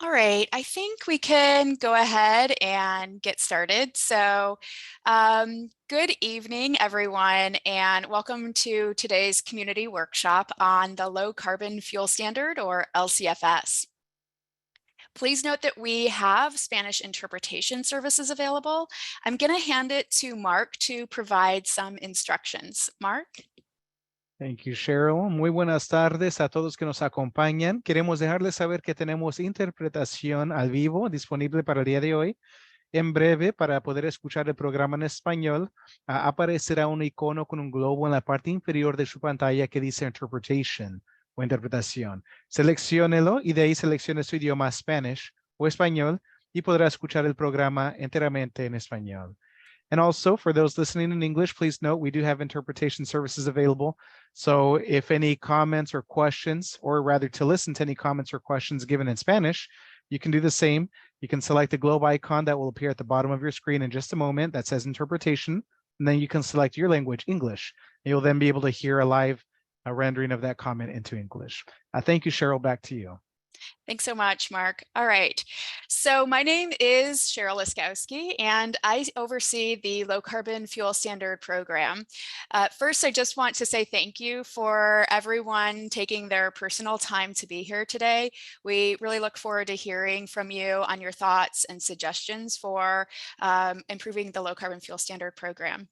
All right, I think we can go ahead and get started. Good evening, everyone, and welcome to today's community workshop on the Low Carbon Fuel Standard, or LCFS. Please note that we have Spanish interpretation services available. I'm going to hand it to Mark to provide some instructions. Mark? Thank you, Cheryl. Muy buenas tardes a todos que nos acompañan. Queremos dejarles saber que tenemos interpretación al vivo disponible para el día de hoy. En breve, para poder escuchar el programa en español, aparecerá un icono con un globo en la parte inferior de su pantalla que dice Interpretation o Interpretación. Selecciónelo y de ahí seleccione su idioma Spanish o español y podrá escuchar el programa enteramente en español. And also, for those listening in English, please note we do have interpretation services available. So if any comments or questions, or rather to listen to any comments or questions given in Spanish, you can do the same. You can select the globe icon that will appear at the bottom of your screen in just a moment that says interpretation, and then you can select your language, English. And you'll then be able to hear a live rendering of that comment into English. Thank you, Cheryl. Back to you. Thanks so much, Mark. All right. So my name is Cheryl Liskowski, and I oversee the Low Carbon Fuel Standard program. First, I just want to say thank you for everyone taking their personal time to be here today. We really look forward to hearing from you on your thoughts and suggestions for improving the Low Carbon Fuel Standard program.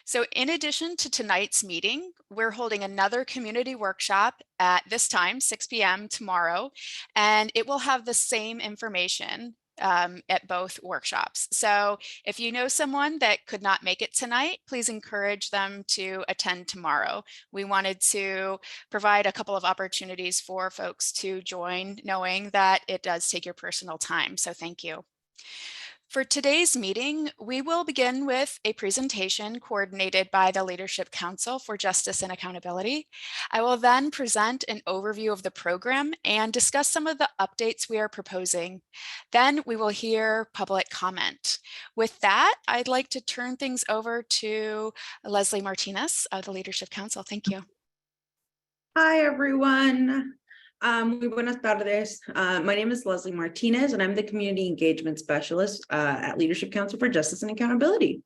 So in addition to tonight's meeting, we're holding another community workshop at this time, 6 p.m. tomorrow, and it will have the same information at both workshops. So if you know someone that could not make it tonight, please encourage them to attend tomorrow. We wanted to provide a couple of opportunities for folks to join, knowing that it does take your personal time. So thank you. For today's meeting, we will begin with a presentation coordinated by the Leadership Council for Justice and Accountability. I will then present an overview of the program and discuss some of the updates we are proposing. Then we will hear public comment. With that, I'd like to turn things over to Leslie Martinez of the Leadership Council. Thank you. Hi, everyone. Muy buenas tardes. My name is Leslie Martinez, and I'm the Community Engagement Specialist at Leadership Council for Justice and Accountability.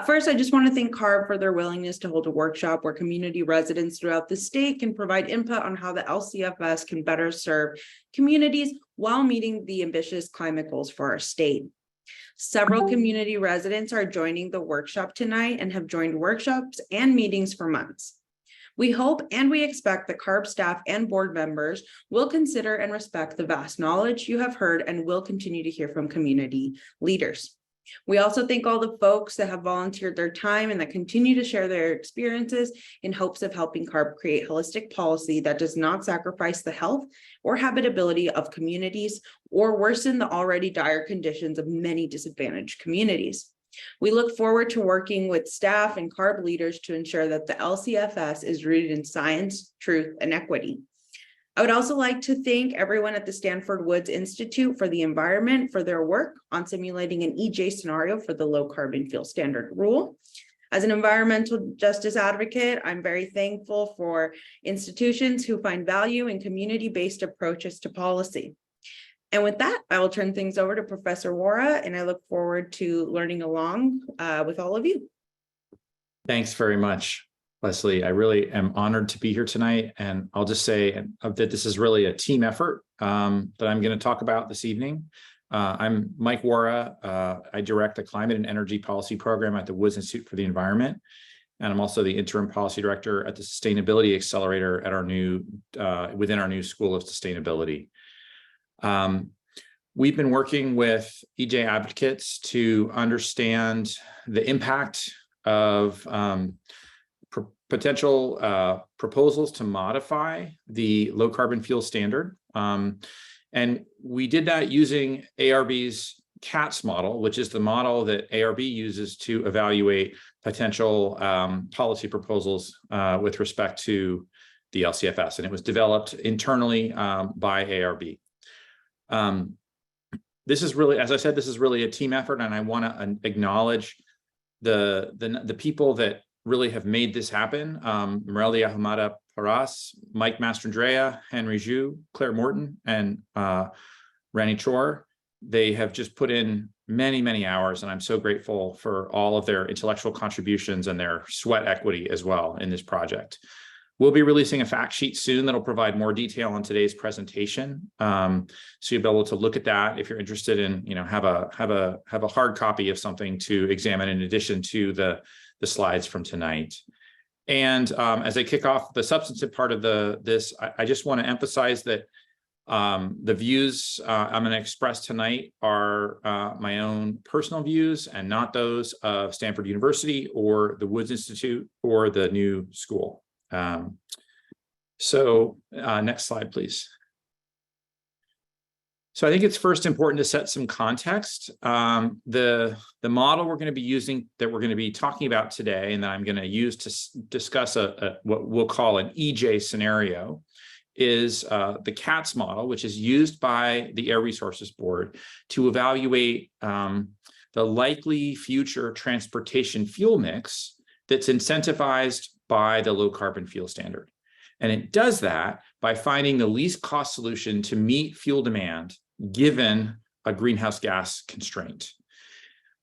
First, I just want to thank CARB for their willingness to hold a workshop where community residents throughout the state can provide input on how the LCFS can better serve communities while meeting the ambitious climate goals for our state. Several community residents are joining the workshop tonight and have joined workshops and meetings for months. We hope and we expect the CARB staff and board members will consider and respect the vast knowledge you have heard and will continue to hear from community leaders. We also thank all the folks that have volunteered their time and that continue to share their experiences in hopes of helping CARB create holistic policy that does not sacrifice the health or habitability of communities or worsen the already dire conditions of many disadvantaged communities. We look forward to working with staff and CARB leaders to ensure that the LCFS is rooted in science, truth, and equity. I would also like to thank everyone at the Stanford Woods Institute for the Environment for their work on simulating an EJ scenario for the Low Carbon Fuel Standard rule. As an environmental justice advocate, I'm very thankful for institutions who find value in community-based approaches to policy. And with that, I will turn things over to Professor Wara, and I look forward to learning along with all of you. Thanks very much, Leslie. I really am honored to be here tonight. And I'll just say that this is really a team effort that I'm going to talk about this evening. I'm Mike Wara. I direct the Climate and Energy Policy Program at the Woods Institute for the Environment. And I'm also the interim policy director at the Sustainability Accelerator at our new, within our new School of Sustainability. We've been working with EJ advocates to understand the impact of potential proposals to modify the low carbon fuel standard. And we did that using ARB's CATS model, which is the model that ARB uses to evaluate potential policy proposals with respect to the LCFS. And it was developed internally by ARB. This is really, as I said, this is really a team effort, and I want to acknowledge the people that really have made this happen. Morelia Hamada Paras, Mike Mastrandrea, Henry Zhu, Claire Morton, and Ranichor. They have just put in many, many hours, and I'm so grateful for all of their intellectual contributions and their sweat equity as well in this project. We'll be releasing a fact sheet soon that'll provide more detail on today's presentation. So you'll be able to look at that if you're interested in, have a hard copy of something to examine in addition to the slides from tonight. And as I kick off the substantive part of this, I just want to emphasize that the views I'm going to express tonight are my own personal views and not those of Stanford University or the Woods Institute or the new school. Next slide, please. So I think it's first important to set some context. The model we're going to be using, that we're going to be talking about today, and that I'm going to use to discuss what we'll call an EJ scenario, is the CATS model, which is used by the Air Resources Board to evaluate the likely future transportation fuel mix that's incentivized by the low carbon fuel standard. And it does that by finding the least cost solution to meet fuel demand given a greenhouse gas constraint.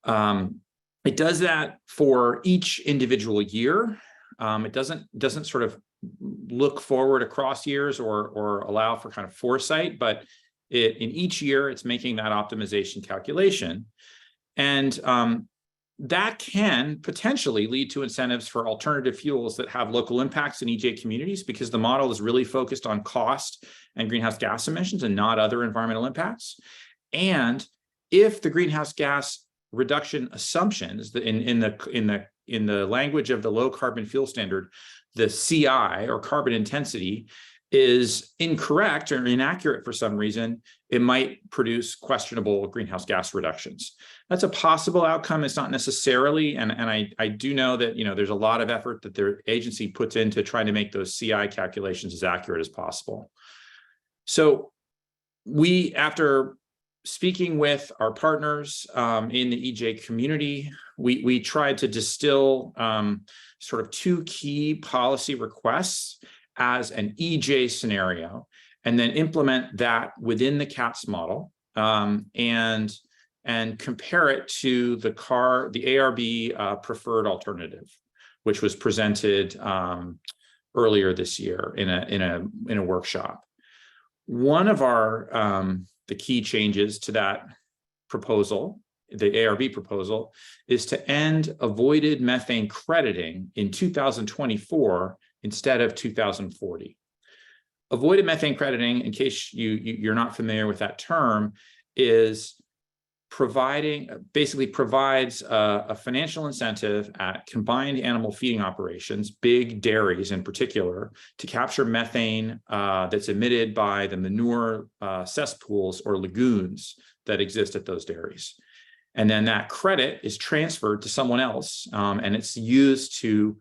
It does that for each individual year. It doesn't sort of look forward across years or allow for kind of foresight, but in each year it's making that optimization calculation. And that can potentially lead to incentives for alternative fuels that have local impacts in EJ communities, because the model is really focused on cost and greenhouse gas emissions and not other environmental impacts. And if the greenhouse gas reduction assumptions in the language of the low carbon fuel standard, the CI, or carbon intensity, is incorrect or inaccurate for some reason, it might produce questionable greenhouse gas reductions. That's a possible outcome. It's not necessarily, and I do know that there's a lot of effort that their agency puts into trying to make those CI calculations as accurate as possible. So we, after speaking with our partners in the EJ community, we tried to distill sort of two key policy requests as an EJ scenario, and then implement that within the CATS model and compare it to the ARB preferred alternative, which was presented earlier this year in a workshop. One of the key changes to that proposal, the ARB proposal, is to end avoided methane crediting in 2024 instead of 2040. Avoided methane crediting, in case you're not familiar with that term, is basically provides a financial incentive at combined animal feeding operations, big dairies in particular, to capture methane that's emitted by the manure cesspools or lagoons that exist at those dairies. And then that credit is transferred to someone else, and it's used to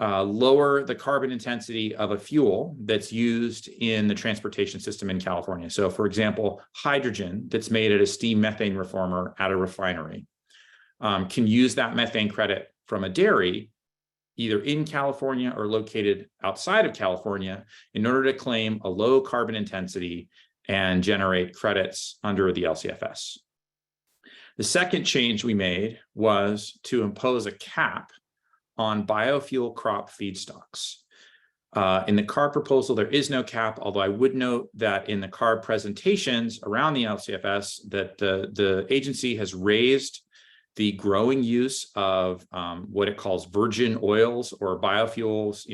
lower the carbon intensity of a fuel that's used in the transportation system in California. So, for example, hydrogen that's made at a steam methane reformer at a refinery can use that methane credit from a dairy, either in California or located outside of California, in order to claim a low carbon intensity and generate credits under the LCFS. The second change we made was to impose a cap on biofuel crop feedstocks. In the CARB proposal, there is no cap, although I would note that in the CARB presentations around the LCFS, that the agency has raised the growing use of what it calls virgin oils or biofuels,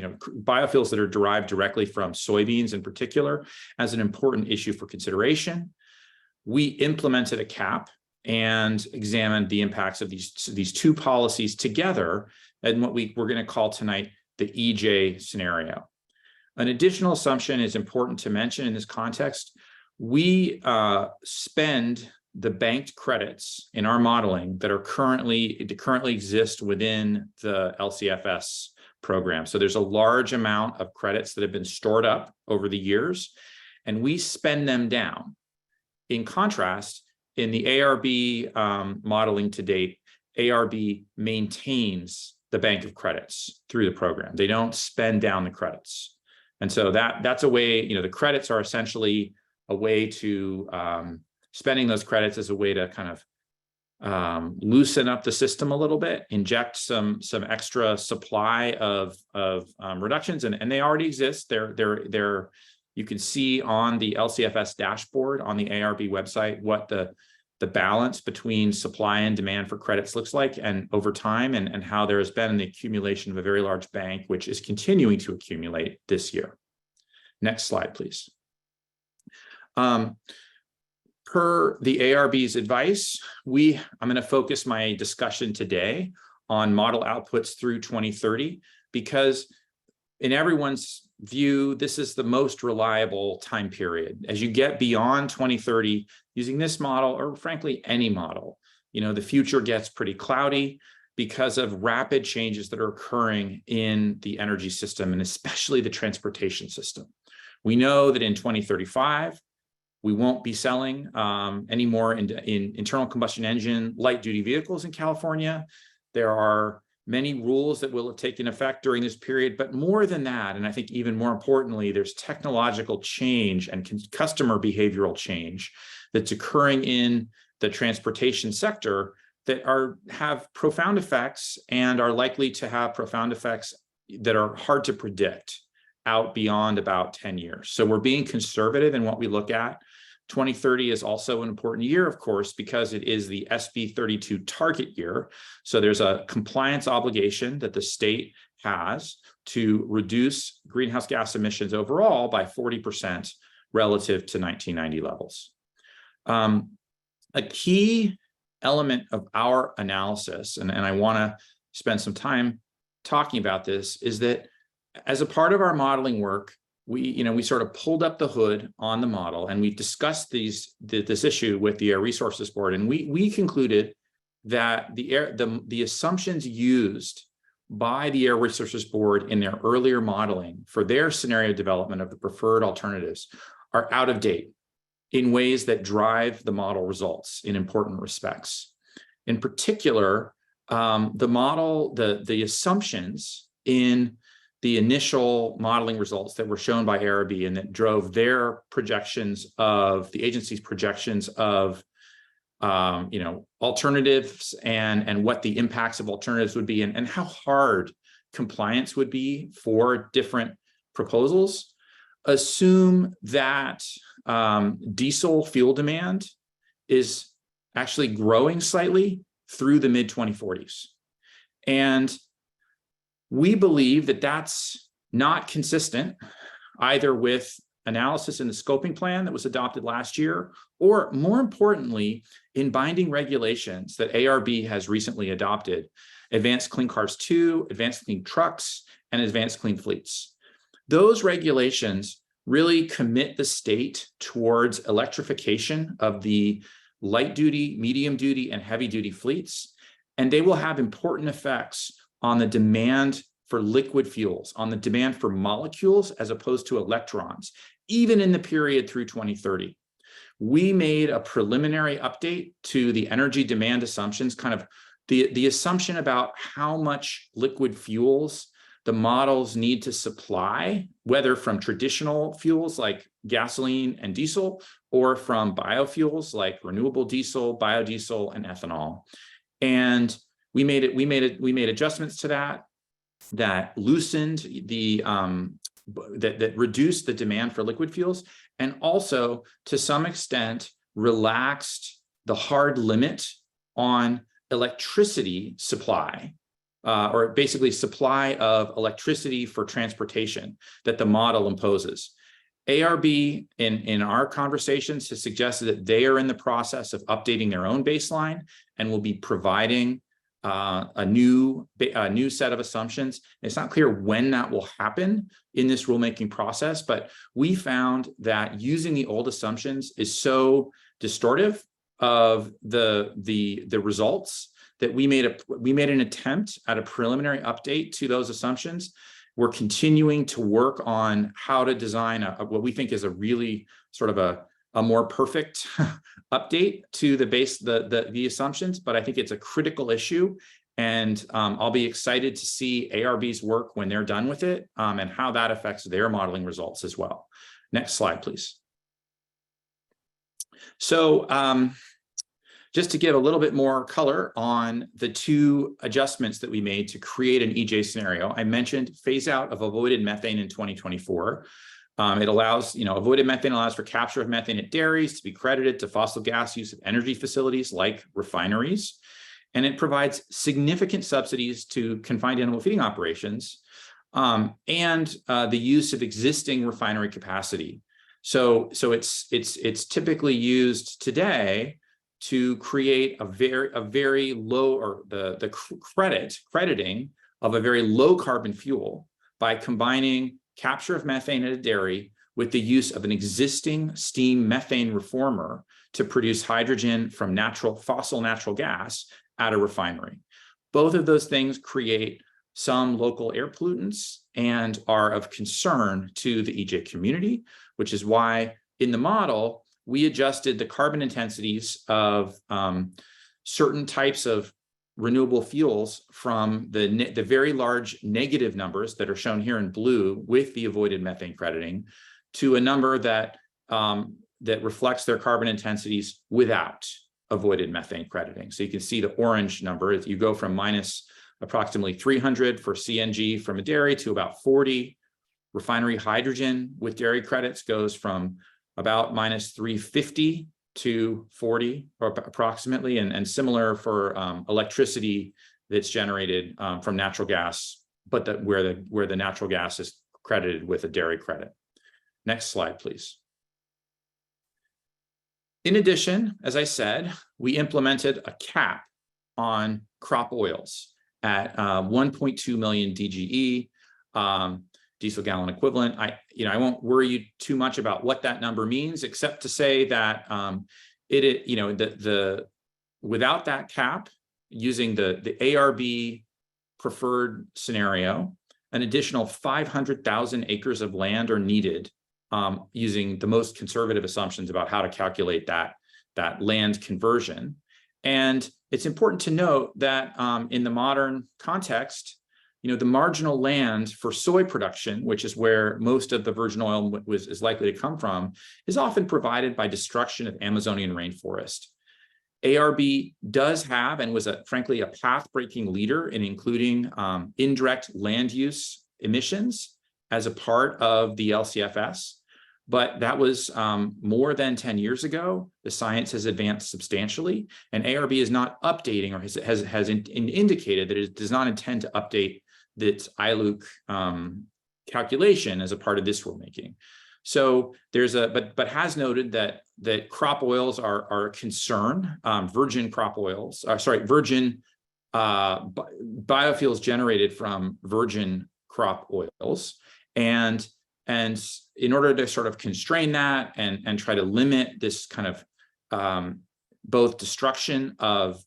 biofuels that are derived directly from soybeans in particular, as an important issue for consideration. We implemented a cap and examined the impacts of these two policies together and what we're going to call tonight the EJ scenario. An additional assumption is important to mention in this context. We spend the banked credits in our modeling that currently exist within the LCFS program. So there's a large amount of credits that have been stored up over the years, and we spend them down. In contrast, in the ARB modeling to date, ARB maintains the bank of credits through the program. They don't spend down the credits. And so that's a way, the credits are essentially a way to spending those credits as a way to kind of loosen up the system a little bit, inject some extra supply of reductions, and they already exist. They're you can see on the LCFS dashboard on the ARB website what the balance between supply and demand for credits looks like, and over time, and how there has been the accumulation of a very large bank, which is continuing to accumulate this year. Next slide, please. Per the ARB's advice, I'm going to focus my discussion today on model outputs through 2030, because in everyone's view, this is the most reliable time period. As you get beyond 2030, using this model, or frankly, any model, the future gets pretty cloudy because of rapid changes that are occurring in the energy system, and especially the transportation system. We know that in 2035, we won't be selling any more in internal combustion engine light-duty vehicles in California. There are many rules that will have taken effect during this period, but more than that, and I think even more importantly, there's technological change and customer behavioral change that's occurring in the transportation sector that have profound effects, and are likely to have profound effects that are hard to predict out beyond about 10 years. So we're being conservative in what we look at. 2030 is also an important year, of course, because it is the SB 32 target year. So there's a compliance obligation that the state has to reduce greenhouse gas emissions overall by 40% relative to 1990 levels. A key element of our analysis, and I want to spend some time talking about this, is that as a part of our modeling work, we sort of pulled up the hood on the model, and we discussed this issue with the Air Resources Board, and we concluded that the assumptions used by the Air Resources Board in their earlier modeling for their scenario development of the preferred alternatives are out of date in ways that drive the model results in important respects. In particular, the assumptions in the initial modeling results that were shown by ARB and that drove their projections of the agency's projections of alternatives and what the impacts of alternatives would be, and how hard compliance would be for different proposals, assume that diesel fuel demand is actually growing slightly through the mid-2040s. And we believe that that's not consistent either with analysis in the scoping plan that was adopted last year, or more importantly, in binding regulations that ARB has recently adopted, Advanced Clean Cars 2, Advanced Clean Trucks, and Advanced Clean Fleets. Those regulations really commit the state towards electrification of the light duty, medium duty, and heavy duty fleets, and they will have important effects on the demand for liquid fuels, on the demand for molecules as opposed to electrons, even in the period through 2030. We made a preliminary update to the energy demand assumptions, kind of the assumption about how much liquid fuels the models need to supply, whether from traditional fuels like gasoline and diesel, or from biofuels like renewable diesel, biodiesel, and ethanol. And we made adjustments to that loosened that reduced the demand for liquid fuels, and also to some extent relaxed the hard limit on electricity supply, or basically supply of electricity for transportation that the model imposes. ARB, in our conversations, has suggested that they are in the process of updating their own baseline and will be providing a new set of assumptions. It's not clear when that will happen in this rulemaking process, but we found that using the old assumptions is so distortive of the results that we made an attempt at a preliminary update to those assumptions. We're continuing to work on how to design what we think is a really sort of a more perfect update to the assumptions, but I think it's a critical issue, and I'll be excited to see ARB's work when they're done with it, and how that affects their modeling results as well. Next slide, please. So just to give a little bit more color on the two adjustments that we made to create an EJ scenario, I mentioned phase out of avoided methane in 2024. It allows, avoided methane allows for capture of methane at dairies to be credited to fossil gas use of energy facilities like refineries. And it provides significant subsidies to confined animal feeding operations and the use of existing refinery capacity. So it's typically used today to create a very low, or the crediting of a very low carbon fuel by combining capture of methane at a dairy with the use of an existing steam methane reformer to produce hydrogen from fossil natural gas at a refinery. Both of those things create some local air pollutants and are of concern to the EJ community, which is why in the model, we adjusted the carbon intensities of certain types of renewable fuels from the very large negative numbers that are shown here in blue with the avoided methane crediting to a number that reflects their carbon intensities without avoided methane crediting. So you can see the orange number. You go from minus approximately 300 for CNG from a dairy to about 40. Refinery hydrogen with dairy credits goes from about minus 350 to 40 or approximately, and similar for electricity that's generated from natural gas, but where the natural gas is credited with a dairy credit. Next slide, please. In addition, as I said, we implemented a cap on crop oils at 1.2 million DGE, diesel gallon equivalent. I won't worry you too much about what that number means, except to say that without that cap, using the ARB preferred scenario, an additional 500,000 acres of land are needed, using the most conservative assumptions about how to calculate that land conversion. And it's important to note that in the modern context, the marginal land for soy production, which is where most of the virgin oil is likely to come from, is often provided by destruction of Amazonian rainforest. ARB does have, and was frankly a path-breaking leader in including indirect land use emissions as a part of the LCFS, but that was more than 10 years ago. The science has advanced substantially, and ARB is not updating, or has indicated that it does not intend to update its ILUC calculation as a part of this rulemaking. So there's but has noted that crop oils are a concern. Virgin crop oils, virgin biofuels generated from virgin crop oils, and in order to sort of constrain that and try to limit this kind of both destruction of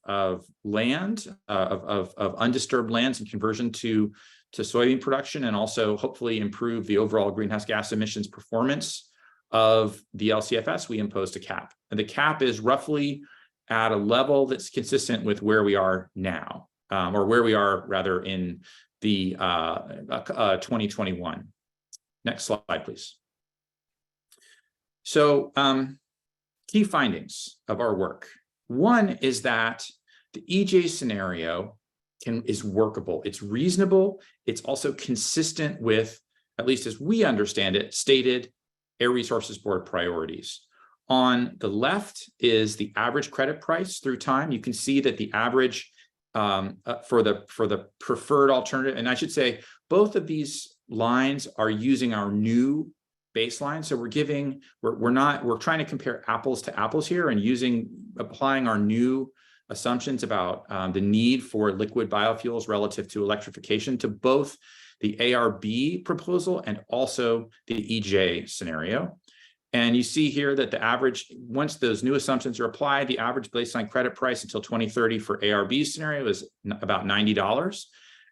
land, of undisturbed lands and conversion to soybean production, and also hopefully improve the overall greenhouse gas emissions performance of the LCFS, we imposed a cap. And the cap is roughly at a level that's consistent with where we are now, or where we are rather in the 2021. Next slide, please. So key findings of our work. One is that the EJ scenario is workable. It's reasonable. It's also consistent with, at least as we understand it, stated Air Resources Board priorities. On the left is the average credit price through time. You can see that the average for the preferred alternative, and I should say both of these lines are using our new baseline. So we're trying to compare apples to apples here, and applying our new assumptions about the need for liquid biofuels relative to electrification to both the ARB proposal and also the EJ scenario. And you see here that the average, once those new assumptions are applied, the average baseline credit price until 2030 for ARB scenario is about $90.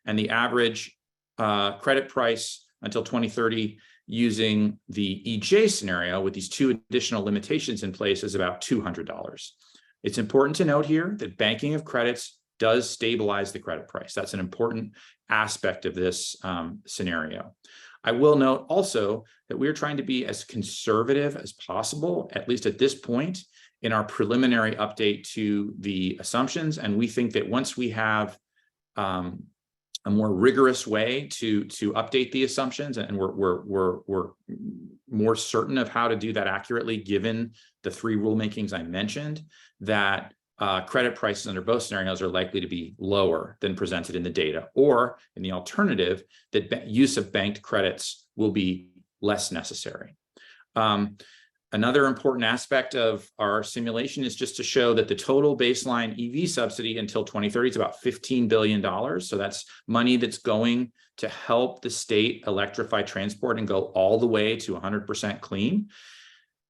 And the average credit price until 2030 using the EJ scenario with these two additional limitations in place is about $200. It's important to note here that banking of credits does stabilize the credit price. That's an important aspect of this scenario. I will note also that we're trying to be as conservative as possible, at least at this point, in our preliminary update to the assumptions. And we think that once we have a more rigorous way to update the assumptions, and we're more certain of how to do that accurately, given the 3 rulemakings I mentioned, that credit prices under both scenarios are likely to be lower than presented in the data, or in the alternative, that use of banked credits will be less necessary. Another important aspect of our simulation is just to show that the total baseline EV subsidy until 2030 is about $15 billion. So that's money that's going to help the state electrify transport and go all the way to 100% clean.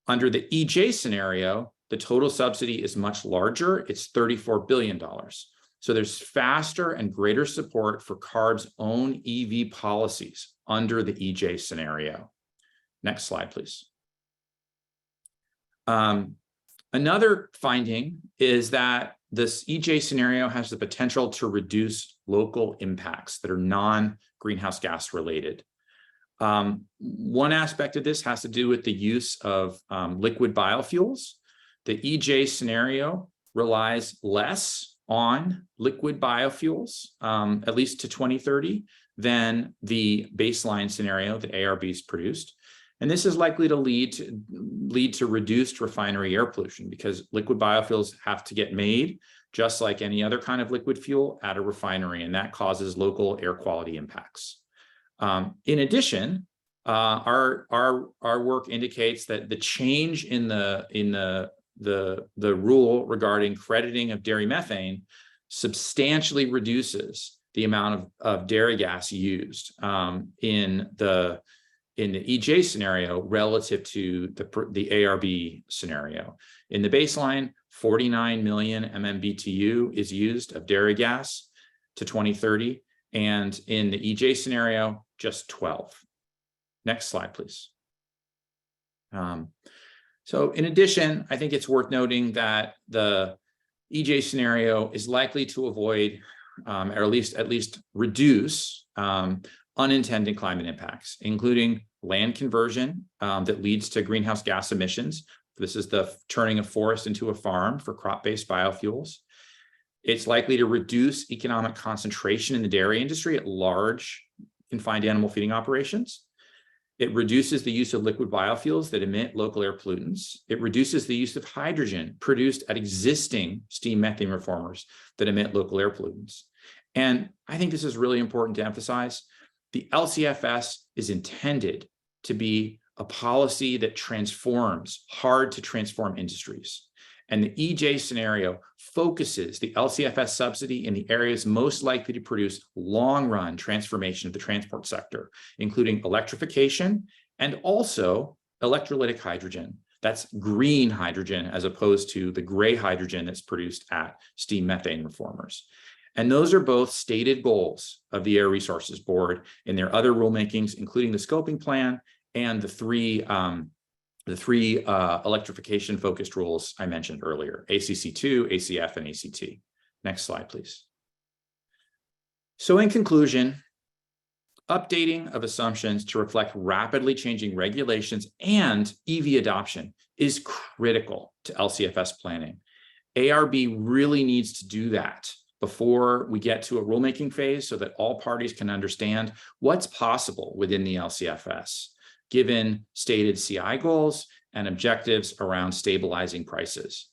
Under the EJ scenario, the total subsidy is much larger. It's $34 billion. So there's faster and greater support for CARB's own EV policies under the EJ scenario. Next slide, please. Another finding is that this EJ scenario has the potential to reduce local impacts that are non-greenhouse gas related. One aspect of this has to do with the use of liquid biofuels. The EJ scenario relies less on liquid biofuels, at least to 2030, than the baseline scenario that ARB's produced. And this is likely to lead to reduced refinery air pollution, because liquid biofuels have to get made just like any other kind of liquid fuel at a refinery, and that causes local air quality impacts. In addition, our work indicates that the change in the rule regarding crediting of dairy methane substantially reduces the amount of dairy gas used in the EJ scenario relative to the ARB scenario. In the baseline, 49 million MMBTU is used of dairy gas to 2030, and in the EJ scenario, just 12. Next slide, please. So in addition, I think it's worth noting that the EJ scenario is likely to avoid, or at least reduce unintended climate impacts, including land conversion that leads to greenhouse gas emissions. This is the turning a forest into a farm for crop-based biofuels. It's likely to reduce economic concentration in the dairy industry at large confined animal feeding operations. It reduces the use of liquid biofuels that emit local air pollutants. It reduces the use of hydrogen produced at existing steam methane reformers that emit local air pollutants. And I think this is really important to emphasize. The LCFS is intended to be a policy that transforms hard to transform industries. And the EJ scenario focuses the LCFS subsidy in the areas most likely to produce long-run transformation of the transport sector, including electrification and also electrolytic hydrogen. That's green hydrogen as opposed to the gray hydrogen that's produced at steam methane reformers. And those are both stated goals of the Air Resources Board in their other rulemakings, including the scoping plan and the three electrification-focused rules I mentioned earlier, ACC2, ACF, and ACT. Next slide, please. So in conclusion, updating of assumptions to reflect rapidly changing regulations and EV adoption is critical to LCFS planning. ARB really needs to do that before we get to a rulemaking phase so that all parties can understand what's possible within the LCFS, given stated CI goals and objectives around stabilizing prices.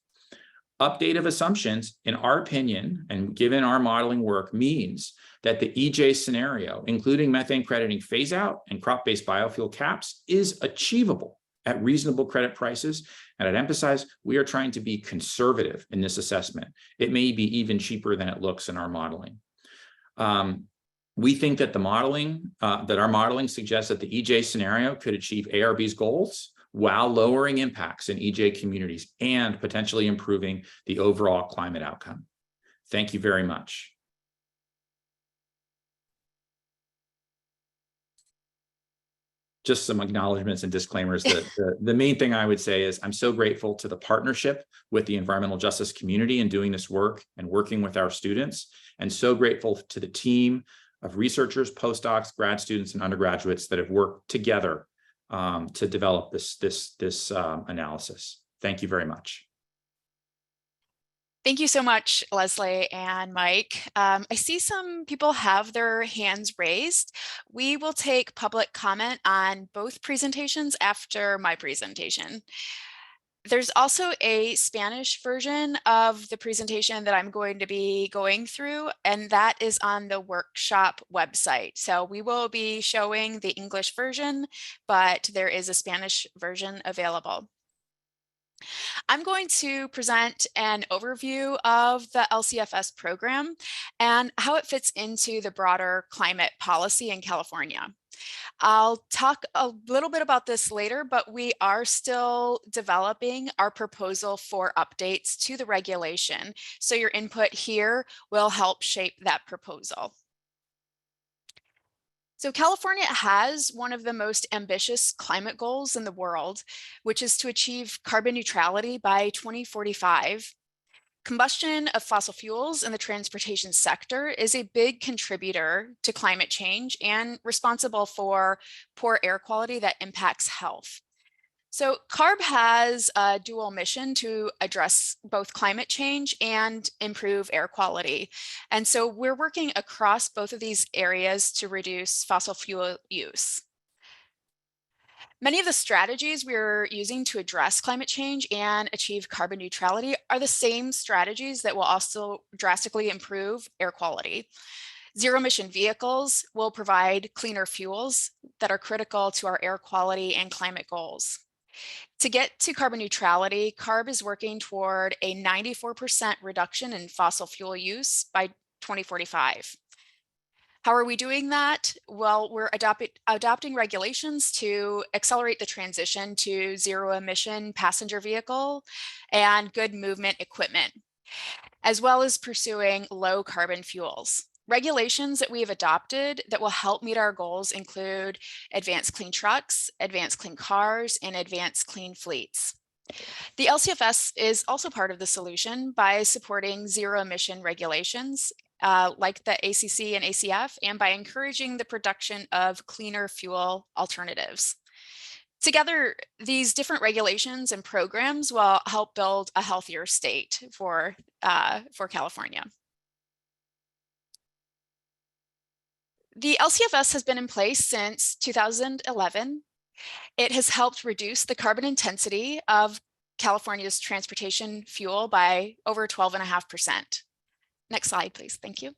Update of assumptions, in our opinion, and given our modeling work, means that the EJ scenario, including methane crediting phase out and crop-based biofuel caps, is achievable at reasonable credit prices. And I'd emphasize, we are trying to be conservative in this assessment. It may be even cheaper than it looks in our modeling. We think that our modeling suggests that the EJ scenario could achieve ARB's goals while lowering impacts in EJ communities and potentially improving the overall climate outcome. Thank you very much. Just some acknowledgements and disclaimers. The main thing I would say is I'm so grateful to the partnership with the environmental justice community in doing this work and working with our students, and so grateful to the team of researchers, postdocs, grad students, and undergraduates that have worked together to develop this analysis. Thank you very much. Thank you so much, Leslie and Mike. I see some people have their hands raised. We will take public comment on both presentations after my presentation. There's also a Spanish version of the presentation that I'm going to be going through, and that is on the workshop website. So we will be showing the English version, but there is a Spanish version available. I'm going to present an overview of the LCFS program and how it fits into the broader climate policy in California. I'll talk a little bit about this later, but we are still developing our proposal for updates to the regulation. So your input here will help shape that proposal. So California has one of the most ambitious climate goals in the world, which is to achieve carbon neutrality by 2045. Combustion of fossil fuels in the transportation sector is a big contributor to climate change and responsible for poor air quality that impacts health. So CARB has a dual mission to address both climate change and improve air quality. And so we're working across both of these areas to reduce fossil fuel use. Many of the strategies we're using to address climate change and achieve carbon neutrality are the same strategies that will also drastically improve air quality. Zero emission vehicles will provide cleaner fuels that are critical to our air quality and climate goals. To get to carbon neutrality, CARB is working toward a 94% reduction in fossil fuel use by 2045. How are we doing that? Well, we're adopting regulations to accelerate the transition to zero emission passenger vehicle and good movement equipment, as well as pursuing low carbon fuels. Regulations that we have adopted that will help meet our goals include advanced clean trucks, advanced clean cars, and advanced clean fleets. The LCFS is also part of the solution by supporting zero emission regulations like the ACC and ACF, and by encouraging the production of cleaner fuel alternatives. Together, these different regulations and programs will help build a healthier state for California. The LCFS has been in place since 2011. It has helped reduce the carbon intensity of California's transportation fuel by over 12.5%. Next slide, please. Thank you.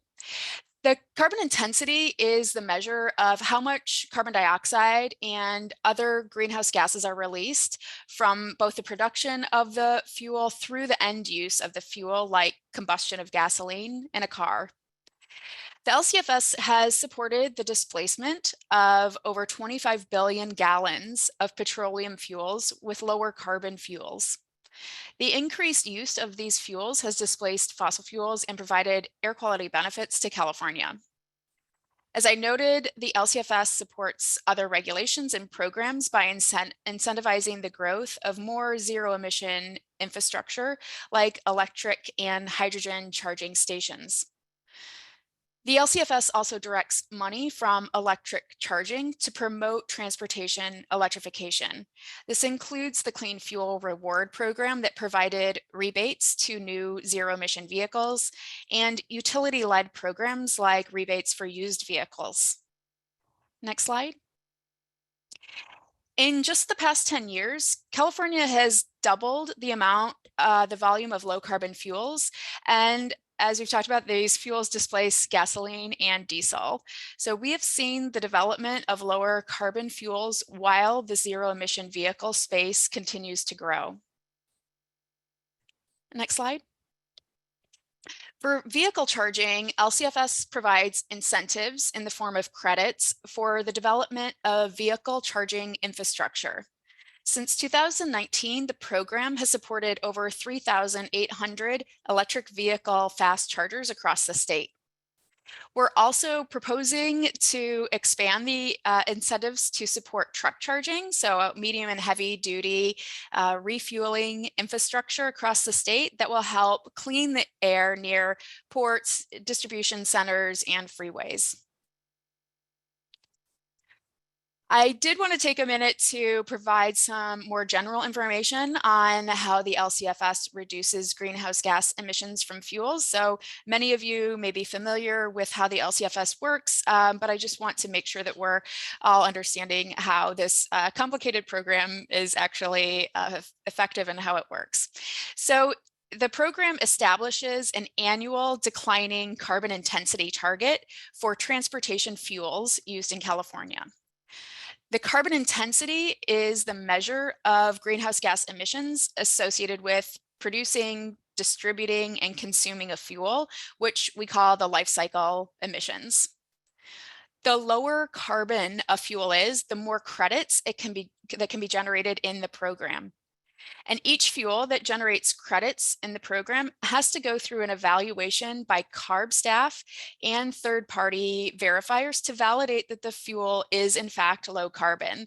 The carbon intensity is the measure of how much carbon dioxide and other greenhouse gases are released from both the production of the fuel through the end use of the fuel, like combustion of gasoline in a car. The LCFS has supported the displacement of over 25 billion gallons of petroleum fuels with lower carbon fuels. The increased use of these fuels has displaced fossil fuels and provided air quality benefits to California. As I noted, the LCFS supports other regulations and programs by incentivizing the growth of more zero emission infrastructure like electric and hydrogen charging stations. The LCFS also directs money from electric charging to promote transportation electrification. This includes the Clean Fuel Reward Program that provided rebates to new zero-emission vehicles and utility-led programs like rebates for used vehicles. Next slide. In just the past 10 years, California has doubled the amount, the volume of low carbon fuels, and as we've talked about, these fuels displace gasoline and diesel. So we have seen the development of lower carbon fuels while the zero emission vehicle space continues to grow. Next slide. For vehicle charging, LCFS provides incentives in the form of credits for the development of vehicle charging infrastructure. Since 2019, the program has supported over 3,800 electric vehicle fast chargers across the state. We're also proposing to expand the incentives to support truck charging, so medium and heavy duty refueling infrastructure across the state that will help clean the air near ports, distribution centers, and freeways. I did want to take a minute to provide some more general information on how the LCFS reduces greenhouse gas emissions from fuels. So many of you may be familiar with how the LCFS works, but I just want to make sure that we're all understanding how this complicated program is actually effective and how it works. So the program establishes an annual declining carbon intensity target for transportation fuels used in California. The carbon intensity is the measure of greenhouse gas emissions associated with producing, distributing, and consuming a fuel, which we call the life cycle emissions. The lower carbon a fuel is, the more credits that can be generated in the program. And each fuel that generates credits in the program has to go through an evaluation by CARB staff and third-party verifiers to validate that the fuel is in fact low carbon.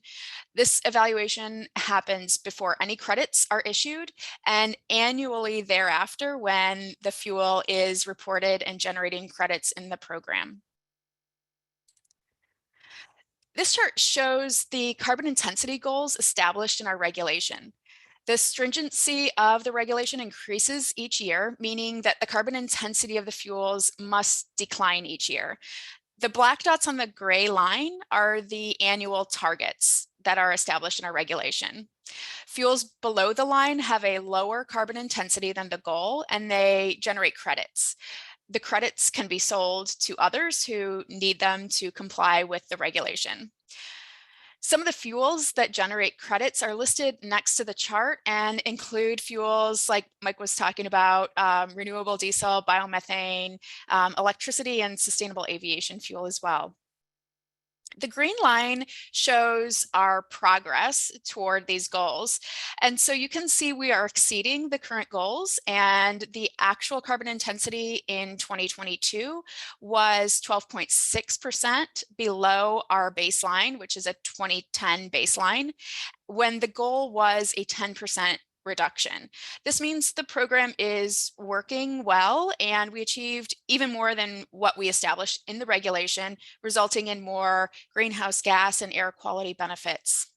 This evaluation happens before any credits are issued and annually thereafter when the fuel is reported and generating credits in the program. This chart shows the carbon intensity goals established in our regulation. The stringency of the regulation increases each year, meaning that the carbon intensity of the fuels must decline each year. The black dots on the gray line are the annual targets that are established in our regulation. Fuels below the line have a lower carbon intensity than the goal, and they generate credits. The credits can be sold to others who need them to comply with the regulation. Some of the fuels that generate credits are listed next to the chart and include fuels like Mike was talking about, renewable diesel, biomethane, electricity, and sustainable aviation fuel as well. The green line shows our progress toward these goals. And so you can see we are exceeding the current goals, and the actual carbon intensity in 2022 was 12.6% below our baseline, which is a 2010 baseline, when the goal was a 10% reduction. This means the program is working well, and we achieved even more than what we established in the regulation, resulting in more greenhouse gas and air quality benefits.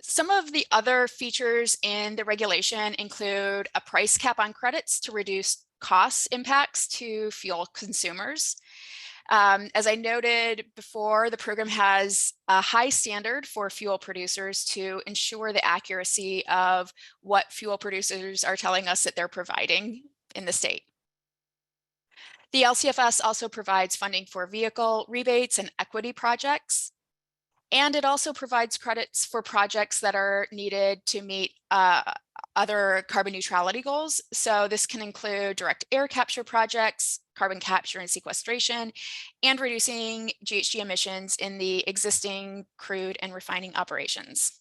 Some of the other features in the regulation include a price cap on credits to reduce cost impacts to fuel consumers. As I noted before, the program has a high standard for fuel producers to ensure the accuracy of what fuel producers are telling us that they're providing in the state. The LCFS also provides funding for vehicle rebates and equity projects. And it also provides credits for projects that are needed to meet other carbon neutrality goals. So this can include direct air capture projects, carbon capture and sequestration, and reducing GHG emissions in the existing crude and refining operations.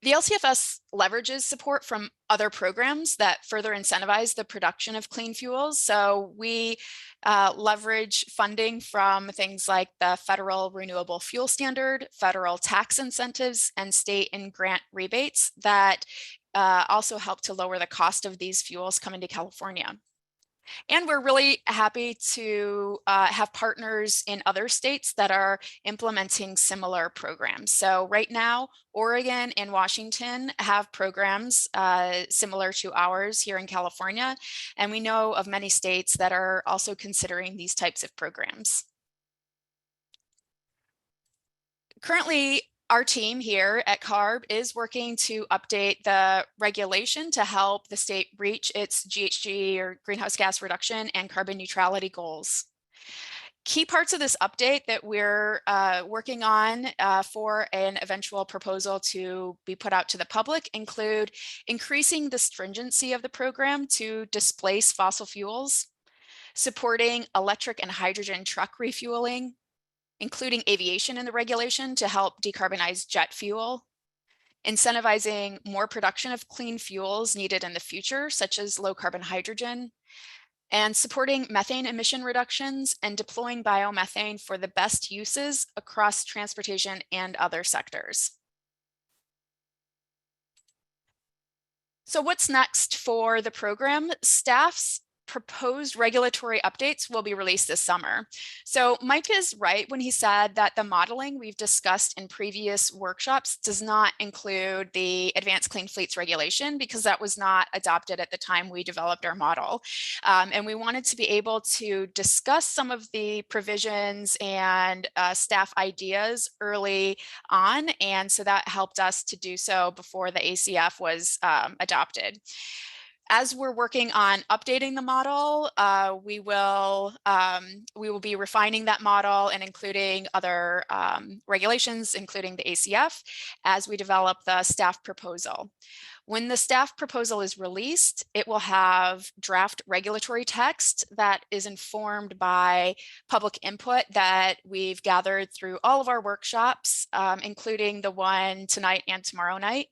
The LCFS leverages support from other programs that further incentivize the production of clean fuels. So we leverage funding from things like the Federal Renewable Fuel Standard, federal tax incentives, and state and grant rebates that also help to lower the cost of these fuels coming to California. And we're really happy to have partners in other states that are implementing similar programs. So right now, Oregon and Washington have programs similar to ours here in California. And we know of many states that are also considering these types of programs. Currently, our team here at CARB is working to update the regulation to help the state reach its GHG or greenhouse gas reduction and carbon neutrality goals. Key parts of this update that we're working on for an eventual proposal to be put out to the public include increasing the stringency of the program to displace fossil fuels, supporting electric and hydrogen truck refueling, including aviation in the regulation to help decarbonize jet fuel, incentivizing more production of clean fuels needed in the future, such as low carbon hydrogen, and supporting methane emission reductions and deploying biomethane for the best uses across transportation and other sectors. So what's next for the program? Staff's proposed regulatory updates will be released this summer. So Mike is right when he said that the modeling we've discussed in previous workshops does not include the Advanced Clean Fleets regulation, because that was not adopted at the time we developed our model. And we wanted to be able to discuss some of the provisions and staff ideas early on. And so that helped us to do so before the ACF was adopted. As we're working on updating the model, we will be refining that model and including other regulations, including the ACF, as we develop the staff proposal. When the staff proposal is released, it will have draft regulatory text that is informed by public input that we've gathered through all of our workshops, including the one tonight and tomorrow night.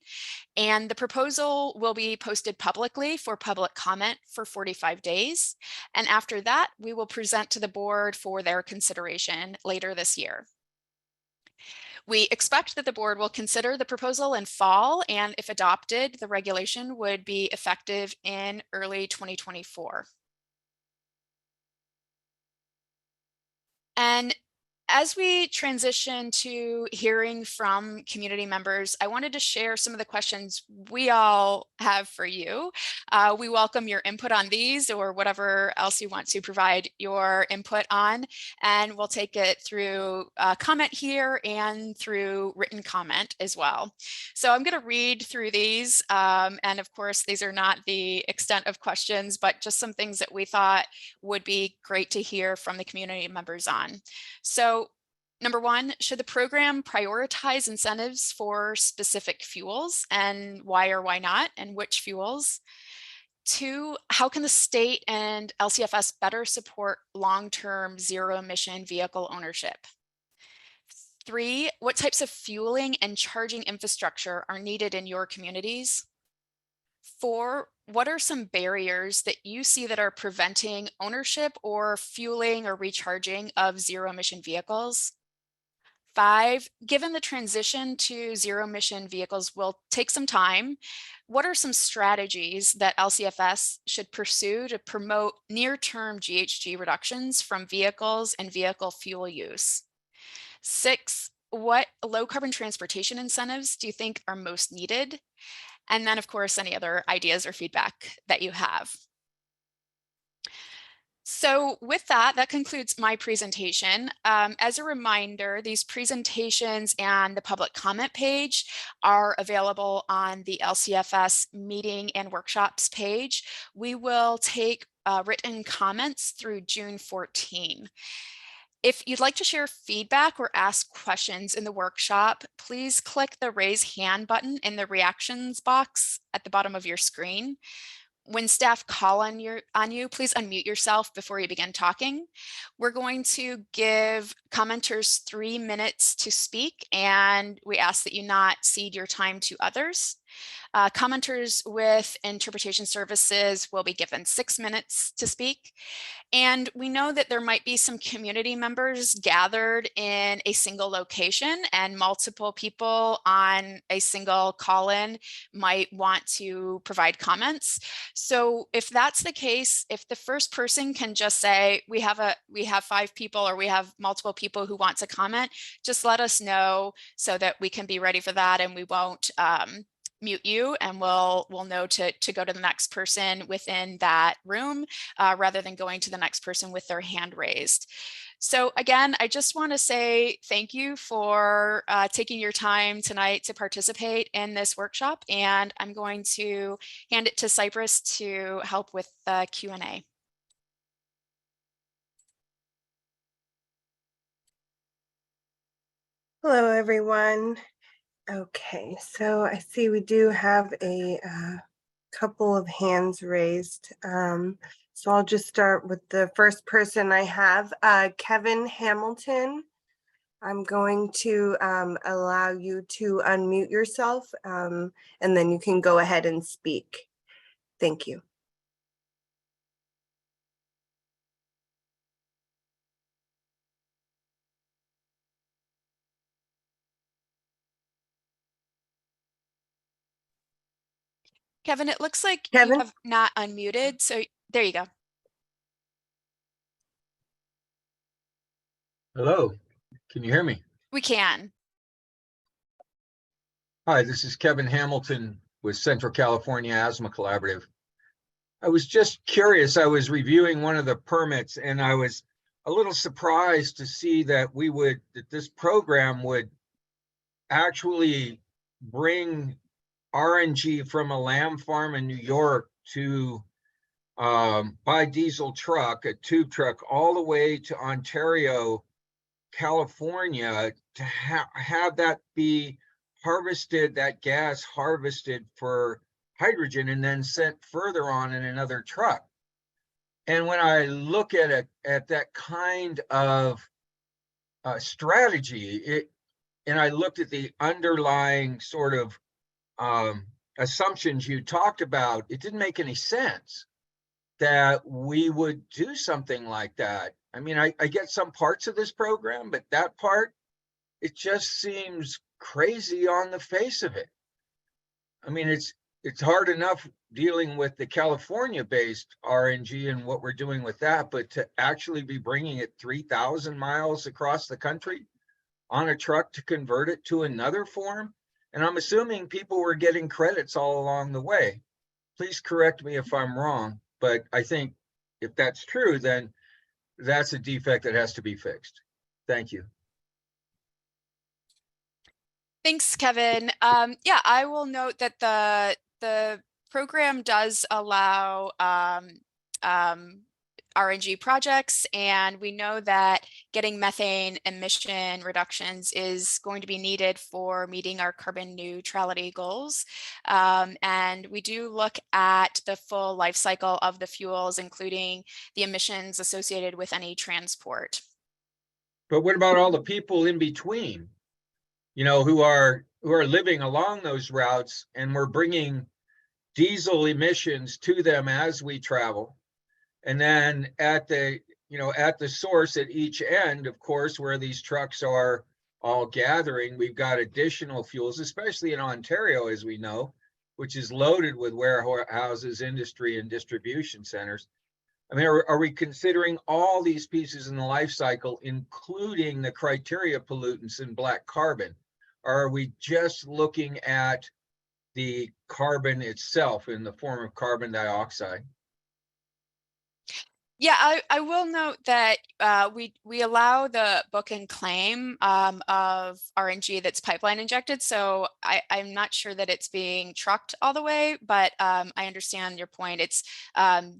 And the proposal will be posted publicly for public comment for 45 days. And after that, we will present to the board for their consideration later this year. We expect that the board will consider the proposal in fall, and if adopted, the regulation would be effective in early 2024. And as we transition to hearing from community members, I wanted to share some of the questions we all have for you. We welcome your input on these or whatever else you want to provide your input on, and we'll take it through comment here and through written comment as well. So I'm going to read through these, and of course, these are not the extent of questions, but just some things that we thought would be great to hear from the community members on. So number one, should the program prioritize incentives for specific fuels, and why or why not, and which fuels? Two, how can the state and LCFS better support long-term zero-emission vehicle ownership? Three, what types of fueling and charging infrastructure are needed in your communities? Four, what are some barriers that you see that are preventing ownership or fueling or recharging of zero-emission vehicles? Five, given the transition to zero-emission vehicles will take some time, what are some strategies that LCFS should pursue to promote near-term GHG reductions from vehicles and vehicle fuel use? Six, what low-carbon transportation incentives do you think are most needed? And then, of course, any other ideas or feedback that you have. So with that, that concludes my presentation. As a reminder, these presentations and the public comment page are available on the LCFS meeting and workshops page. We will take written comments through June 14. If you'd like to share feedback or ask questions in the workshop, please click the raise hand button in the reactions box at the bottom of your screen. When staff call on you, please unmute yourself before you begin talking. We're going to give commenters 3 minutes to speak, and we ask that you not cede your time to others. Commenters with interpretation services will be given 6 minutes to speak. And we know that there might be some community members gathered in a single location, and multiple people on a single call-in might want to provide comments. So if that's the case, if the first person can just say, we have 5 people or we have multiple people who want to comment, just let us know so that we can be ready for that, and we won't mute you, and we'll know to go to the next person within that room rather than going to the next person with their hand raised. So again, I just want to say thank you for taking your time tonight to participate in this workshop, and I'm going to hand it to Cypress to help with the Q&A. Hello, everyone. Okay, so I see we do have a couple of hands raised. So I'll just start with the first person I have, Kevin Hamilton. I'm going to allow you to unmute yourself, and then you can go ahead and speak. Thank you. Kevin, it looks like Kevin? you have not unmuted, so there you go. Hello, can you hear me? We can. Hi, this is Kevin Hamilton with Central California Asthma Collaborative. I was just curious, I was reviewing one of the permits and I was a little surprised to see that this program would actually bring RNG from a lamb farm in New York to by diesel truck, a tube truck, all the way to Ontario, California, to have that be harvested, that gas harvested for hydrogen and then sent further on in another truck. And when I look at it, at that kind of strategy, and I looked at the underlying sort of assumptions you talked about, it didn't make any sense that we would do something like that. I mean, I get some parts of this program, but that part, it just seems crazy on the face of it. I mean, it's hard enough dealing with the California-based RNG and what we're doing with that, but to actually be bringing it 3,000 miles across the country on a truck to convert it to another form, and I'm assuming people were getting credits all along the way. Please correct me if I'm wrong, but I think if that's true, then that's a defect that has to be fixed. Thank you. Thanks, Kevin. Yeah, I will note that the program does allow RNG projects, and we know that getting methane emission reductions is going to be needed for meeting our carbon neutrality goals. And we do look at the full life cycle of the fuels, including the emissions associated with any transport. But what about all the people in between, you know, who are living along those routes, and we're bringing diesel emissions to them as we travel? And then at the source at each end, of course, where these trucks are all gathering, we've got additional fuels, especially in Ontario, as we know, which is loaded with warehouses, industry, and distribution centers. I mean, are we considering all these pieces in the life cycle, including the criteria pollutants and black carbon? Or are we just looking at the carbon itself in the form of carbon dioxide? Yeah, I will note that we allow the book and claim of RNG that's pipeline injected. So I'm not sure that it's being trucked all the way, but I understand your point. It's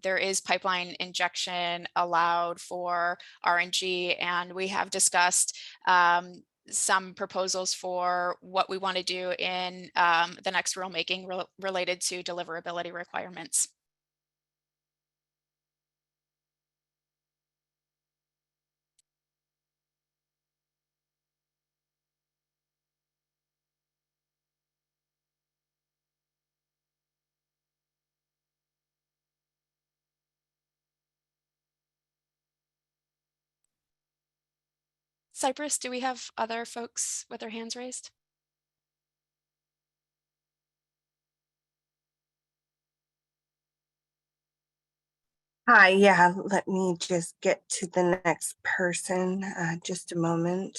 there is pipeline injection allowed for RNG, and we have discussed some proposals for what we want to do in the next rulemaking related to deliverability requirements. Cypress, do we have other folks with their hands raised? Hi, yeah, let me just get to the next person, just a moment.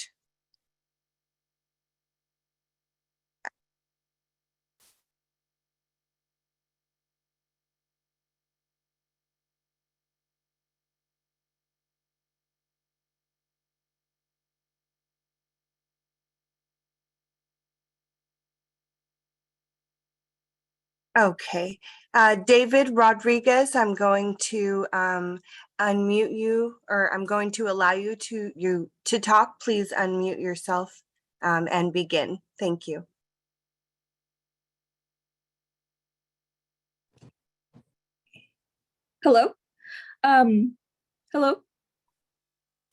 Okay, David Rodriguez, I'm going to unmute you, or I'm going to allow you to talk. Please unmute yourself and begin. Thank you. Hello. Hello.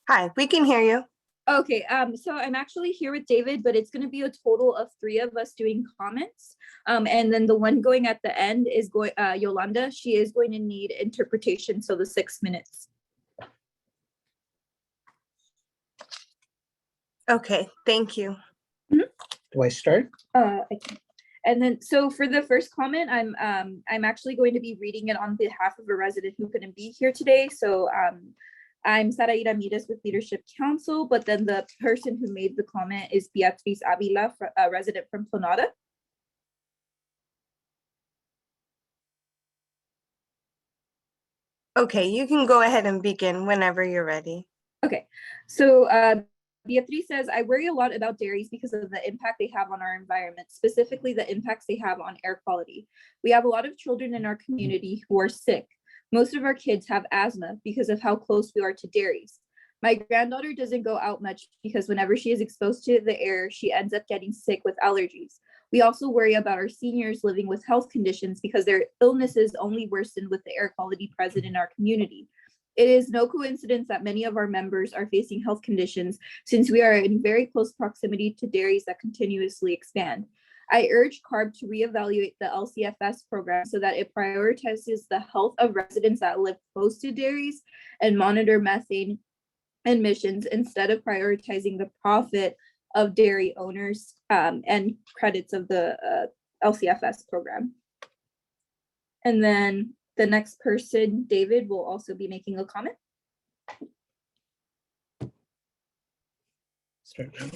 Hi, we can hear you. Okay, so I'm actually here with David, but it's going to be a total of 3 of us doing comments. And then the one going at the end is going Yolanda. She is going to need interpretation, so the 6 minutes. Okay, thank you. Do I start? I can. And then, so for the first comment, I'm actually going to be reading it on behalf of a resident who couldn't be here today. So I'm Sara Ramirez with Leadership Council, but then the person who made the comment is Beatriz Avila, a resident from Planada. Okay, you can go ahead and begin whenever you're ready. Okay, so Beatriz says, I worry a lot about dairies because of the impact they have on our environment, specifically the impacts they have on air quality. We have a lot of children in our community who are sick. Most of our kids have asthma because of how close we are to dairies. My granddaughter doesn't go out much because whenever she is exposed to the air, she ends up getting sick with allergies. We also worry about our seniors living with health conditions because their illnesses only worsen with the air quality present in our community. It is no coincidence that many of our members are facing health conditions since we are in very close proximity to dairies that continuously expand. I urge CARB to reevaluate the LCFS program so that it prioritizes the health of residents that live close to dairies and monitor methane emissions instead of prioritizing the profit of dairy owners and credits of the LCFS program. And then the next person, David, will also be making a comment. Start now.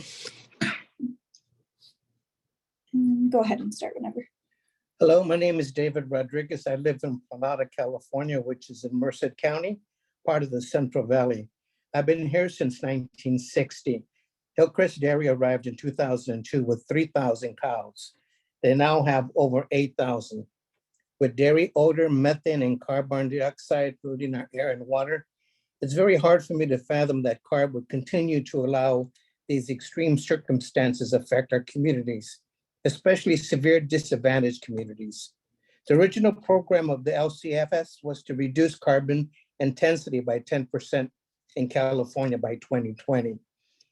Go ahead and start whenever. Hello, my name is David Rodriguez. I live in Planada, California, which is in Merced County, part of the Central Valley. I've been here since 1960. Hillcrest Dairy arrived in 2002 with 3,000 cows. They now have over 8,000. With dairy odor, methane, and carbon dioxide polluting our air and water, it's very hard for me to fathom that CARB would continue to allow these extreme circumstances affect our communities, especially severe disadvantaged communities. The original program of the LCFS was to reduce carbon intensity by 10% in California by 2020.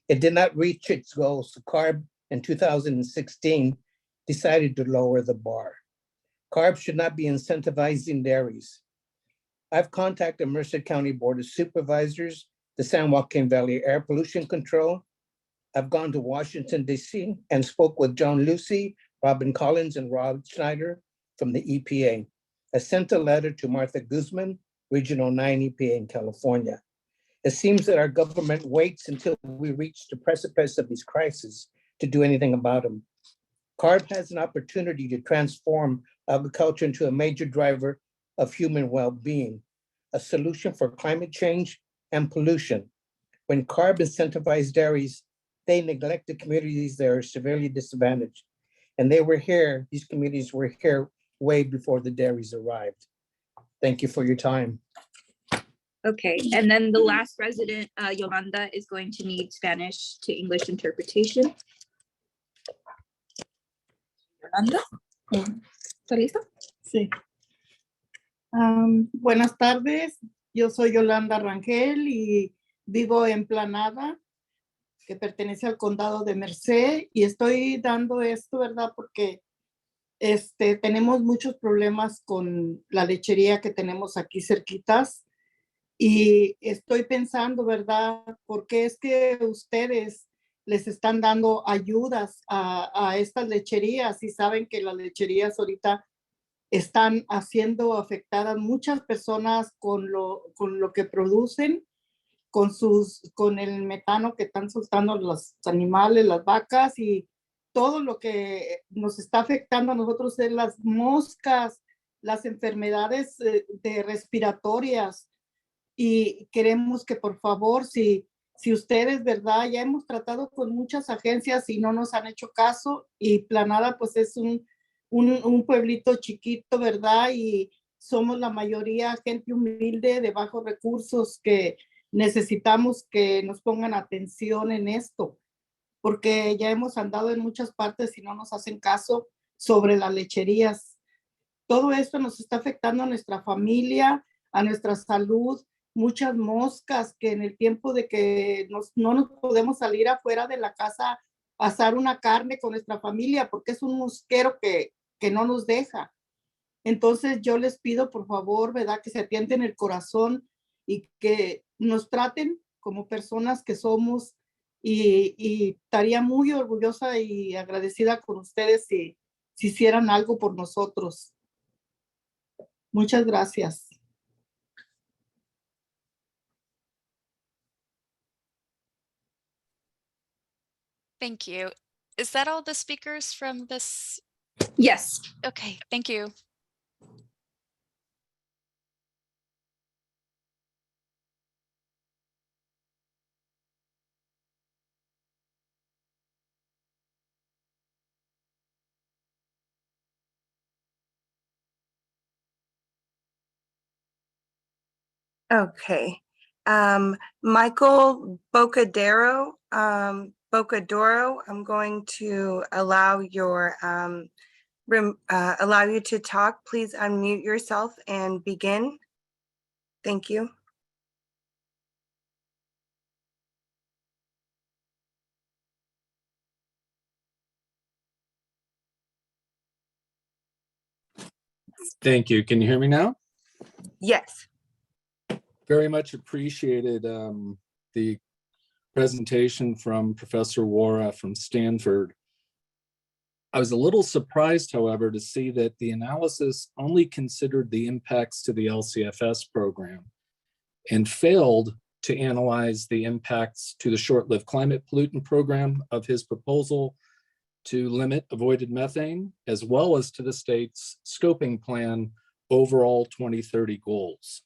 It did not reach its goals, so CARB in 2016 decided to lower the bar. CARB should not be incentivizing dairies. I've contacted Merced County Board of Supervisors, the San Joaquin Valley Air Pollution Control. I've gone to Washington, D.C. and spoke with John Lucy, Robin Collins, and Rob Schneider from the EPA. I sent a letter to Martha Guzman, Regional 9 EPA in California. It seems that our government waits until we reach the precipice of these crises to do anything about them. CARB has an opportunity to transform agriculture into a major driver of human well-being, a solution for climate change and pollution. When CARB incentivized dairies, they neglect the communities that are severely disadvantaged. And they were here, these communities were here way before the dairies arrived. Thank you for your time. Okay, and then the last resident, Yolanda, is going to need Spanish to English interpretation. Yolanda, ¿está lista? Sí. Buenas tardes, yo soy Yolanda Rangel y vivo en Planada, que pertenece al condado de Merced, y estoy dando esto, ¿verdad? Porque tenemos muchos problemas con la lechería que tenemos aquí cerquitas, y estoy pensando, ¿verdad? ¿Por qué es que ustedes les están dando ayudas a estas lecherías y saben que las lecherías ahorita están haciendo afectadas muchas personas con lo que producen, con el metano que están soltando los animales, las vacas, y todo lo que nos está afectando a nosotros es las moscas, las enfermedades de respiratorias, y queremos que por favor, si ustedes, ¿verdad? Ya hemos tratado con muchas agencias y no nos han hecho caso, y Planada pues es un pueblito chiquito, ¿verdad? Y somos la mayoría gente humilde de bajos recursos que necesitamos que nos pongan atención en esto, porque ya hemos andado en muchas partes y no nos hacen caso sobre las lecherías. Todo esto nos está afectando a nuestra familia, a nuestra salud, muchas moscas que en el tiempo de que no nos podemos salir afuera de la casa a asar una carne con nuestra familia, porque es un mosquero que no nos deja. Entonces yo les pido por favor, ¿verdad? Que se atienden el corazón y que nos traten como personas que somos, y estaría muy orgullosa y agradecida con ustedes si hicieran algo por nosotros. Muchas gracias. Thank you. Is that all the speakers from this? Yes. Okay, thank you. Okay. Michael Bocadoro, I'm going to allow allow you to talk. Please unmute yourself and begin. Thank you. Thank you. Can you hear me now? Yes. Very much appreciated the presentation from Professor Wara from Stanford. I was a little surprised, however, to see that the analysis only considered the impacts to the LCFS program and failed to analyze the impacts to the short-lived climate pollutant program of his proposal to limit avoided methane, as well as to the state's scoping plan overall 2030 goals.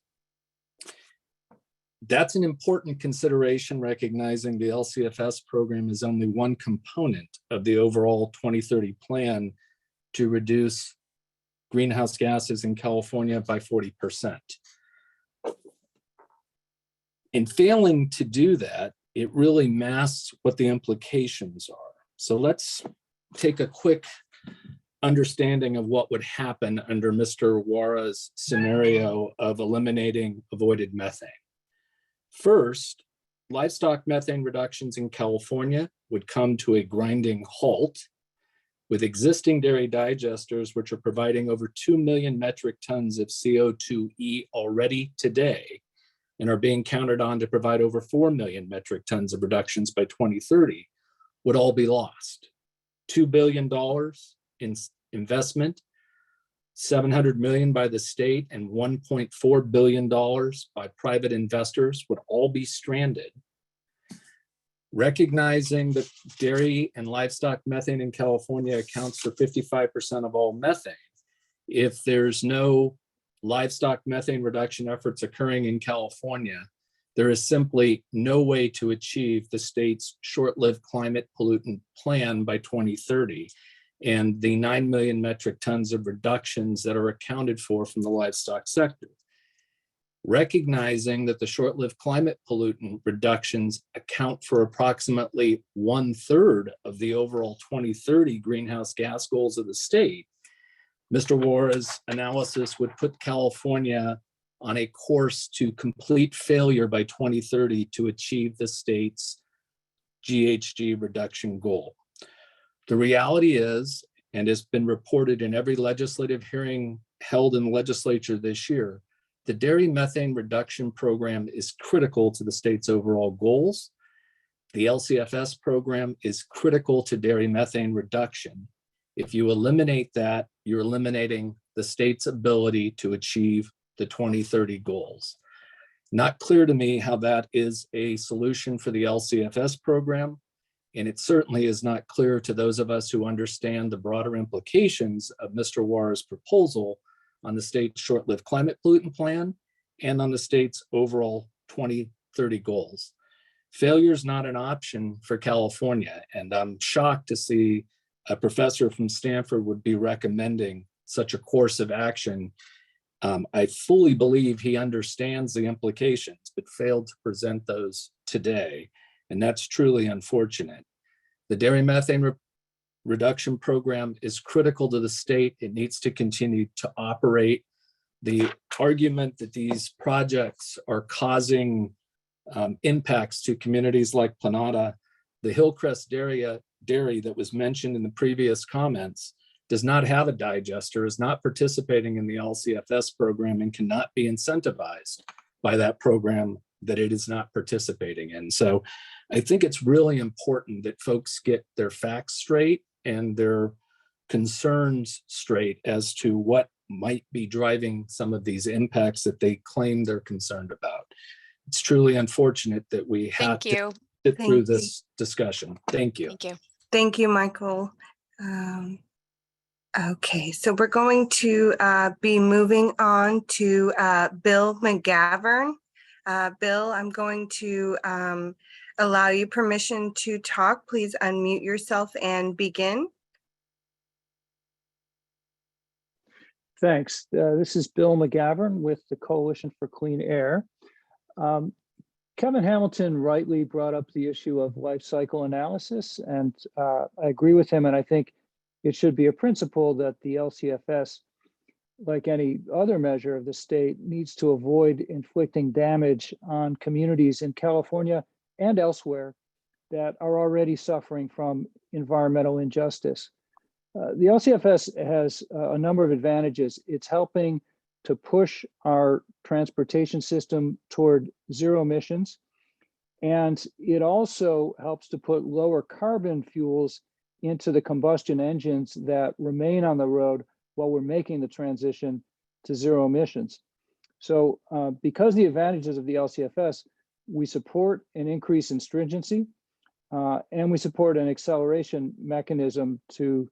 That's an important consideration, recognizing the LCFS program is only one component of the overall 2030 plan to reduce greenhouse gases in California by 40%. In failing to do that, it really masks what the implications are. So let's take a quick understanding of what would happen under Mr. Wara's scenario of eliminating avoided methane. First, livestock methane reductions in California would come to a grinding halt, with existing dairy digesters, which are providing over 2 million metric tons of CO2e already today, and are being counted on to provide over 4 million metric tons of reductions by 2030, would all be lost. $2 billion in investment, $700 million by the state, and $1.4 billion by private investors would all be stranded. Recognizing that dairy and livestock methane in California accounts for 55% of all methane, if there's no livestock methane reduction efforts occurring in California, there is simply no way to achieve the state's short-lived climate pollutant plan by 2030 and the 9 million metric tons of reductions that are accounted for from the livestock sector. Recognizing that the short-lived climate pollutant reductions account for approximately 1/3 of the overall 2030 greenhouse gas goals of the state, Mr. Wara's analysis would put California on a course to complete failure by 2030 to achieve the state's GHG reduction goal. The reality is, and has been reported in every legislative hearing held in the legislature this year, the dairy methane reduction program is critical to the state's overall goals. The LCFS program is critical to dairy methane reduction. If you eliminate that, you're eliminating the state's ability to achieve the 2030 goals. Not clear to me how that is a solution for the LCFS program, and it certainly is not clear to those of us who understand the broader implications of Mr. Wara's proposal on the state's short-lived climate pollutant plan and on the state's overall 2030 goals. Failure is not an option for California, and I'm shocked to see a professor from Stanford would be recommending such a course of action. I fully believe he understands the implications, but failed to present those today, and that's truly unfortunate. The dairy methane reduction program is critical to the state. It needs to continue to operate. The argument that these projects are causing impacts to communities like Planada, the Hillcrest dairy that was mentioned in the previous comments, does not have a digester, is not participating in the LCFS program, and cannot be incentivized by that program that it is not participating in. So I think it's really important that folks get their facts straight and their concerns straight as to what might be driving some of these impacts that they claim they're concerned about. It's truly unfortunate that we have Thank you. sit Thank through you. this discussion. Thank you. Thank you. Thank you, Michael. Okay, so we're going to be moving on to Bill McGavern. Bill, I'm going to allow you permission to talk. Please unmute yourself and begin. Thanks. This is Bill McGavern with the Coalition for Clean Air. Kevin Hamilton rightly brought up the issue of life cycle analysis, and I agree with him, and I think it should be a principle that the LCFS, like any other measure of the state, needs to avoid inflicting damage on communities in California and elsewhere that are already suffering from environmental injustice. The LCFS has a number of advantages. It's helping to push our transportation system toward zero emissions. And it also helps to put lower carbon fuels into the combustion engines that remain on the road while we're making the transition to zero emissions. So because the advantages of the LCFS, we support an increase in stringency, and we support an acceleration mechanism to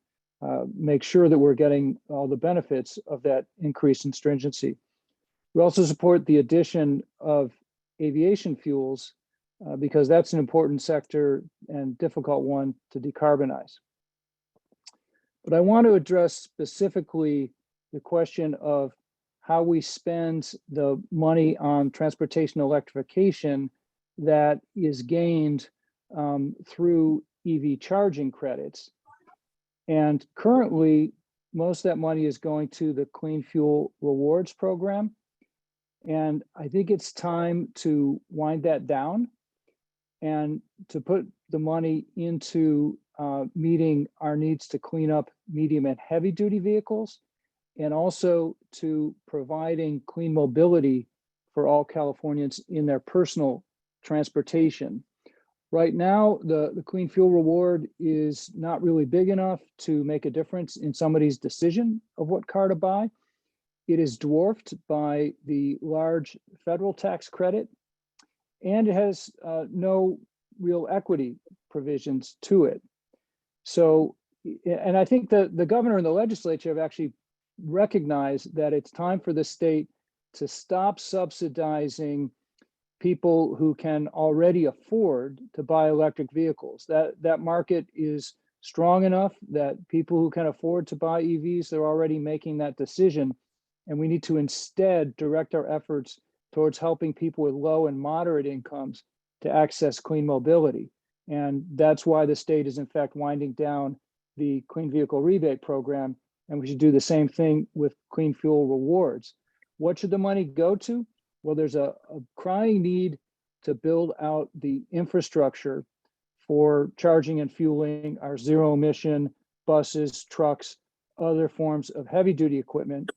make sure that we're getting all the benefits of that increase in stringency. We also support the addition of aviation fuels because that's an important sector and difficult one to decarbonize. But I want to address specifically the question of how we spend the money on transportation electrification that is gained through EV charging credits. And currently, most of that money is going to the Clean Fuel Rewards program. And I think it's time to wind that down and to put the money into meeting our needs to clean up medium and heavy duty vehicles, and also to providing clean mobility for all Californians in their personal transportation. Right now, the Clean Fuel Reward is not really big enough to make a difference in somebody's decision of what car to buy. It is dwarfed by the large federal tax credit, and it has no real equity provisions to it. So, and I think that the governor and the legislature have actually recognized that it's time for the state to stop subsidizing people who can already afford to buy electric vehicles. That market is strong enough that people who can afford to buy EVs, they're already making that decision. And we need to instead direct our efforts towards helping people with low and moderate incomes to access clean mobility. And that's why the state is in fact winding down the Clean Vehicle Rebate Program. And we should do the same thing with Clean Fuel Rewards. What should the money go to? Well, there's a crying need to build out the infrastructure for charging and fueling our zero emission buses, trucks, other forms of heavy duty equipment.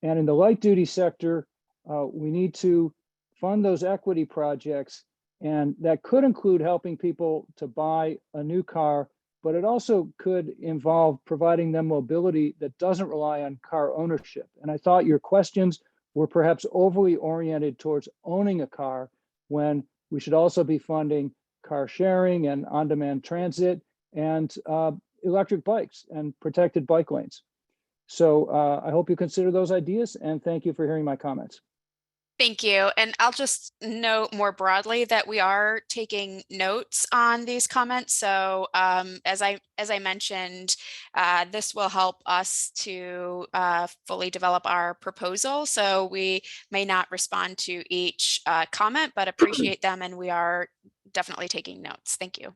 And in the light duty sector, we need to fund those equity projects. And that could include helping people to buy a new car, but it also could involve providing them mobility that doesn't rely on car ownership. And I thought your questions were perhaps overly oriented towards owning a car, when we should also be funding car sharing and on-demand transit and electric bikes and protected bike lanes. So I hope you consider those ideas, and thank you for hearing my comments. Thank you. And I'll just note more broadly that we are taking notes on these comments. So as I mentioned, this will help us to fully develop our proposal. So we may not respond to each comment, but appreciate them, and we are definitely taking notes. Thank you.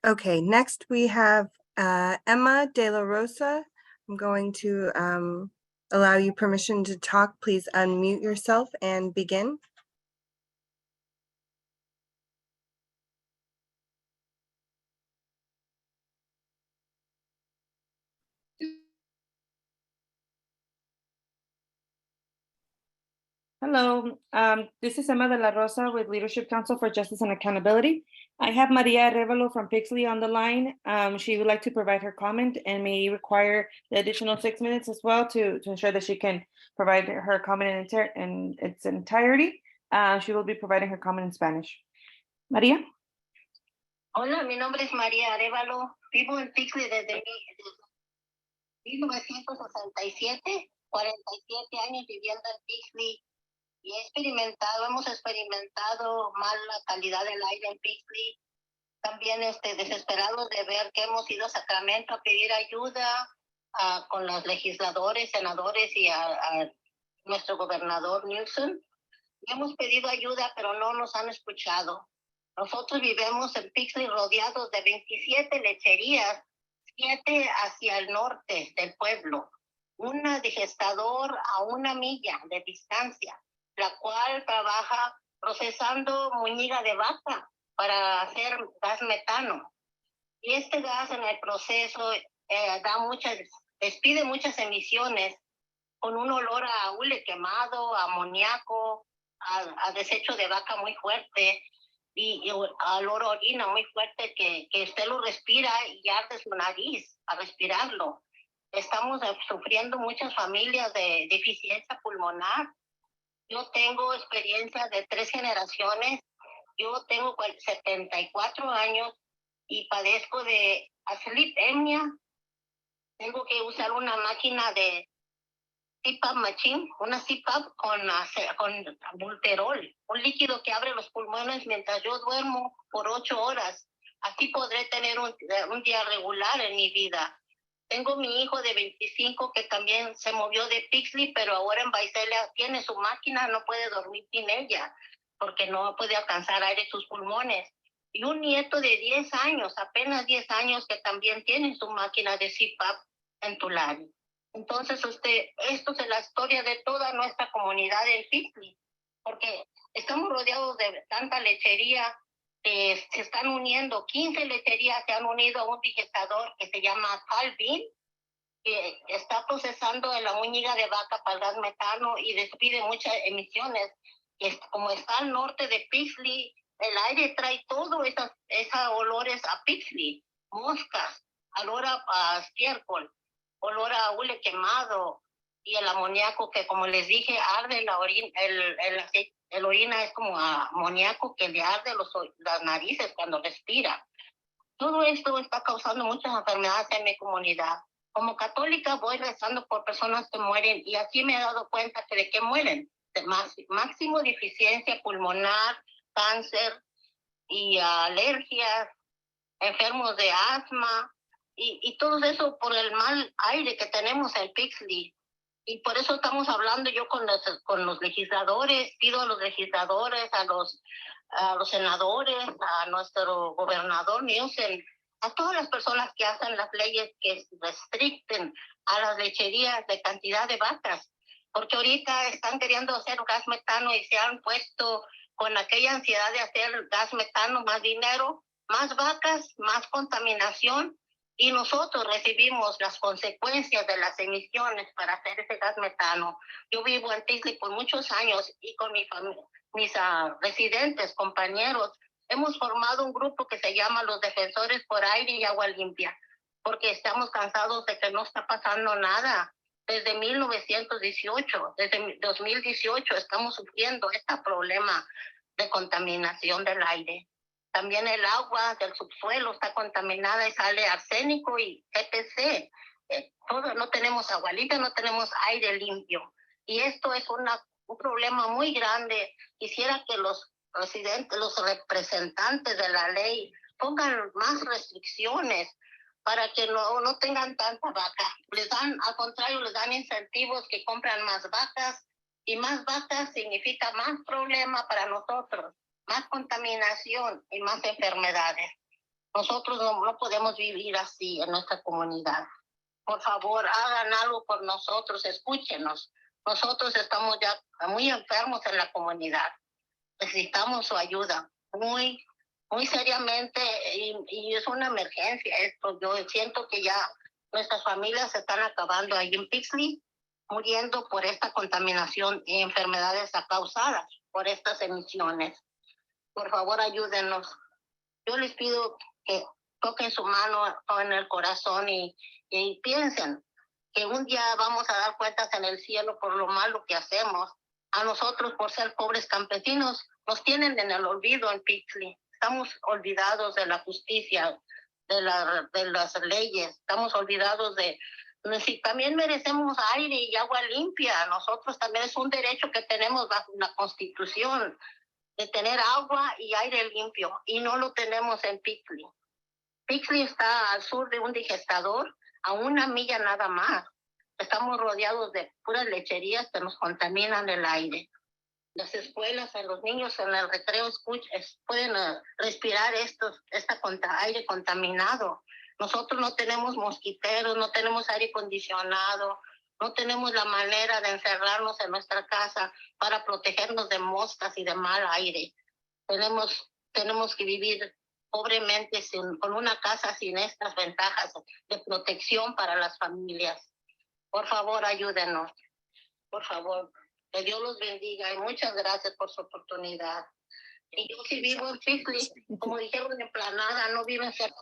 Okay, next we have Emma De La Rosa. I'm going to allow you permission to talk. Please unmute yourself and begin. Hello, this is Emma de la Rosa with Leadership Council for Justice and Accountability. I have Maria Arevalo from Pixley on the line. She would like to provide her comment and may require the additional 6 minutes as well to ensure that she can provide her comment in its entirety. She will be providing her comment in Spanish. Maria? Hola, mi nombre es María Arevalo. Vivo en Pixley desde 1967, 47 años viviendo en Pixley. Y hemos experimentado mala calidad del aire en Pixley. También desesperados de ver que hemos ido a Sacramento a pedir ayuda con los legisladores, senadores y a nuestro gobernador Newsom. Y hemos pedido ayuda, pero no nos han escuchado. Nosotros vivimos en Pixley rodeados de 27 lecherías, 7 hacia el norte del pueblo. Una digestador a 1 milla de distancia, la cual trabaja procesando muñiga de vaca para hacer gas metano. Y este gas en el proceso despide muchas emisiones con un olor a hule quemado, a amoníaco, a desecho de vaca muy fuerte y a olor a orina muy fuerte que usted lo respira y arde su nariz a respirarlo. Estamos sufriendo muchas familias de deficiencia pulmonar. Yo tengo experiencia de 3 generaciones. Yo tengo 74 años y padezco de asleepnea. Tengo que usar una máquina de CPAP machine, una CPAP con bulterol, un líquido que abre los pulmones mientras yo duermo por 8 horas. Así podré tener un día regular en mi vida. Tengo mi hijo de 25 que también se movió de Pixley, pero ahora en Visalia tiene su máquina, no puede dormir sin ella, porque no puede alcanzar aire en sus pulmones. Y un nieto de 10 años, apenas 10 años, que también tiene su máquina de CPAP en Tulare. Entonces, esto es la historia de toda nuestra comunidad en Pixley, porque estamos rodeados de tanta lechería. Se están uniendo, 15 lecherías se han unido a un digestador que se llama CARB, que está procesando la muñiga de vaca para el gas metano y despide muchas emisiones. Como está al norte de Pixley, el aire trae todo esos olores a Pixley, moscas, olor a estiércol, olor a hule quemado y el amoníaco que, como les dije, arde la orina, el orina es como amoníaco que le arde las narices cuando respira. Todo esto está causando muchas enfermedades en mi comunidad. Como católica voy rezando por personas que mueren y así me he dado cuenta que de qué mueren. De máximo deficiencia pulmonar, cáncer y alergias, enfermos de asma y todo eso por el mal aire que tenemos en Pixley. Y por eso estamos hablando yo con los legisladores, pido a los legisladores, a los senadores, a nuestro gobernador Newsom, a todas las personas que hacen las leyes que restricten a las lecherías de cantidad de vacas, porque ahorita están queriendo hacer gas metano y se han puesto con aquella ansiedad de hacer gas metano, más dinero, más vacas, más contaminación. Y nosotros recibimos las consecuencias de las emisiones para hacer ese gas metano. Yo vivo en Pixley por muchos años y con mi familia, mis residentes, compañeros, hemos formado un grupo que se llama los Defensores por Aire y Agua Limpia, porque estamos cansados de que no está pasando nada. Desde 1918, desde 2018 estamos sufriendo este problema de contaminación del aire. También el agua del subsuelo está contaminada y sale arsénico y CPC. No tenemos agua limpia, no tenemos aire limpio. Y esto es un problema muy grande. Quisiera que los representantes de la ley pongan más restricciones para que no tengan tanta vaca. Al contrario, les dan incentivos que compran más vacas y más vacas significa más problema para nosotros. Más contaminación y más enfermedades. Nosotros no podemos vivir así en nuestra comunidad. Por favor, hagan algo por nosotros, escúchenos. Nosotros estamos ya muy enfermos en la comunidad. Necesitamos su ayuda muy seriamente y es una emergencia esto. Yo siento que ya nuestras familias se están acabando ahí en Pixley muriendo por esta contaminación y enfermedades causadas por estas emisiones. Por favor, ayúdenos. Yo les pido que toquen su mano en el corazón y piensen que un día vamos a dar cuentas en el cielo por lo malo que hacemos. A nosotros, por ser pobres campesinos, nos tienen en el olvido en Pixley. Estamos olvidados de la justicia, de las leyes. Estamos olvidados de... Si también merecemos aire y agua limpia, nosotros también es un derecho que tenemos bajo la Constitución de tener agua y aire limpio, y no lo tenemos en Pixley. Pixley está al sur de un digestador, a 1 milla nada más. Estamos rodeados de puras lecherías que nos contaminan el aire. Las escuelas, los niños en el recreo pueden respirar aire contaminado. Nosotros no tenemos mosquiteros, no tenemos aire acondicionado, no tenemos la manera de encerrarnos en nuestra casa para protegernos de moscas y de mal aire. Tenemos que vivir pobremente con una casa sin estas ventajas de protección para las familias. Por favor, ayúdenos. Por favor, que Dios los bendiga y muchas gracias por su oportunidad. Y yo sí vivo en Pixley, como dijeron en Planada, no viven cerca.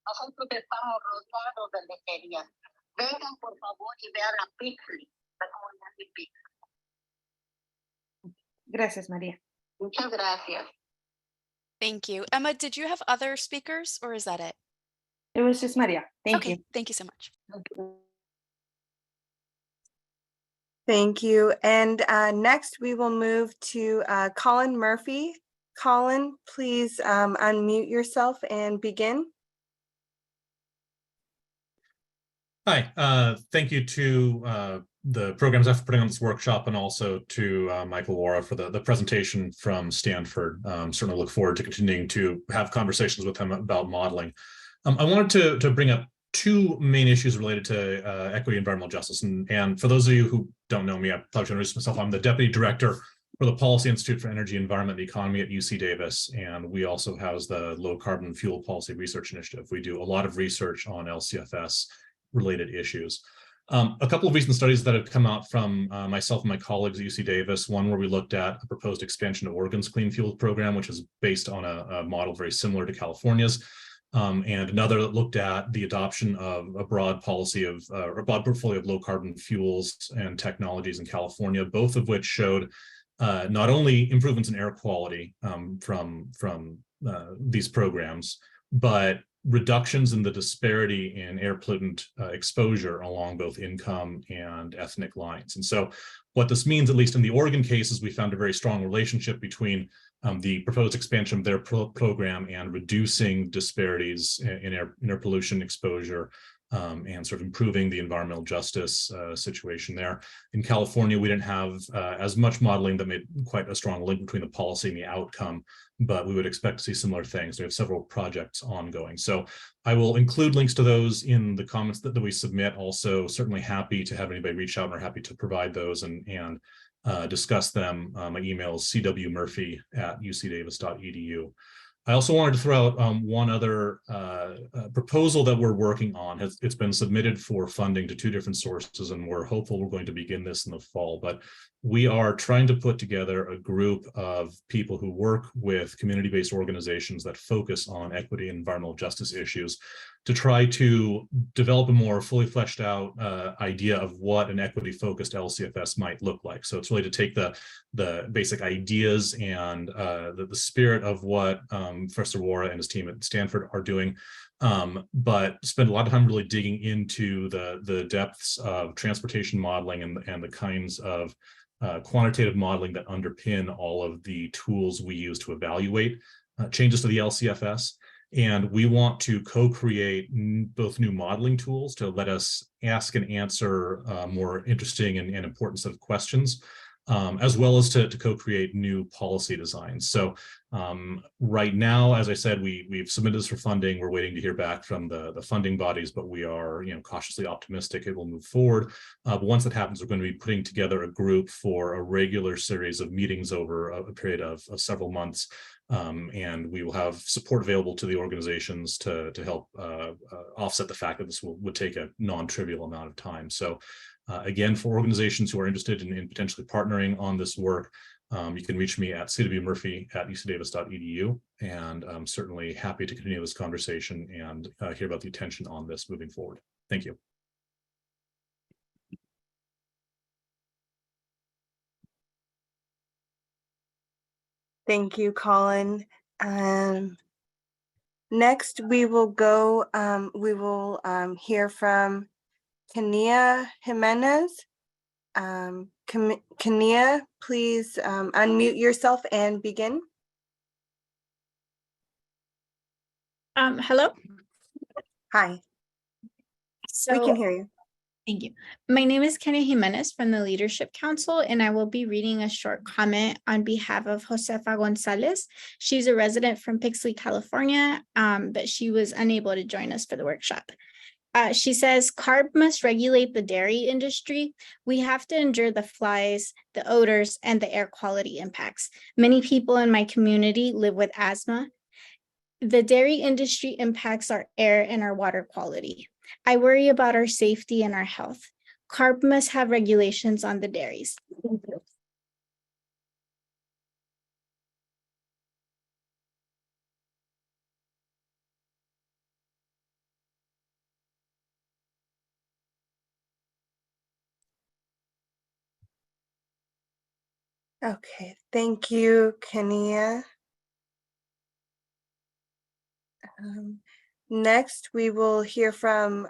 Nosotros estamos rodeados de lecherías. Vengan, por favor, y vean a Pixley, la comunidad de Pixley. Gracias, María. Muchas gracias. Thank you. Emma, did you have other speakers or is that it? It was just María. Thank Okay, you. thank you so much. Thank you. And next we will move to Colin Murphy. Colin, please unmute yourself and begin. Hi, thank you to the program staff for putting on this workshop, and also to Michael Wara for the presentation from Stanford. Certainly look forward to continuing to have conversations with him about modeling. I wanted to bring up 2 main issues related to equity and environmental justice. And for those of you who don't know me, I probably should introduce myself. I'm the Deputy Director for the Policy Institute for Energy, Environment, and Economy at UC Davis. And we also house the Low Carbon Fuel Policy Research Initiative. We do a lot of research on LCFS related issues. A couple of recent studies that have come out from myself and my colleagues at UC Davis, one where we looked at a proposed expansion of Oregon's Clean Fuels program, which is based on a model very similar to California's, and another that looked at the adoption of a broad policy of a broad portfolio of low carbon fuels and technologies in California, both of which showed not only improvements in air quality from these programs, but reductions in the disparity in air pollutant exposure along both income and ethnic lines. And so what this means, at least in the Oregon case, is we found a very strong relationship between the proposed expansion of their program and reducing disparities in air pollution exposure, and sort of improving the environmental justice situation there. In California, we didn't have as much modeling that made quite a strong link between the policy and the outcome, but we would expect to see similar things. We have several projects ongoing. So I will include links to those in the comments that we submit. Also, certainly happy to have anybody reach out, and are happy to provide those and discuss them. My email is cwmurphy@ucdavis.edu. I also wanted to throw out one other proposal that we're working on. It's been submitted for funding to 2 different sources, and we're hopeful we're going to begin this in the fall. But we are trying to put together a group of people who work with community-based organizations that focus on equity and environmental justice issues to try to develop a more fully fleshed out idea of what an equity-focused LCFS might look like. So it's really to take the basic ideas and the spirit of what Professor Wara and his team at Stanford are doing, but spend a lot of time really digging into the depths of transportation modeling and the kinds of quantitative modeling that underpin all of the tools we use to evaluate changes to the LCFS. And we want to co-create both new modeling tools to let us ask and answer more interesting and important set of questions, as well as to co-create new policy designs. So right now, as I said, we've submitted this for funding. We're waiting to hear back from the funding bodies, but we are cautiously optimistic it will move forward. But once that happens, we're going to be putting together a group for a regular series of meetings over a period of several months. And we will have support available to the organizations to help offset the fact that this would take a non-trivial amount of time. So Again, for organizations who are interested in potentially partnering on this work, you can reach me at cwmurphy@ucdavis.edu, and I'm certainly happy to continue this conversation and hear about the attention on this moving forward. Thank you. Thank you, Colin. Next, we will hear from Kenia Jimenez. Kenia, please unmute yourself and begin. Hello. Hi. We can hear you. Thank you. My name is Kenia Jimenez from the Leadership Council, and I will be reading a short comment on behalf of Josefa Gonzalez. She's a resident from Pixley, California, but she was unable to join us for the workshop. She says, CARB must regulate the dairy industry. We have to endure the flies, the odors, and the air quality impacts. Many people in my community live with asthma. The dairy industry impacts our air and our water quality. I worry about our safety and our health. CARB must have regulations on the dairies. Okay, thank you, Kenia. Next, we will hear from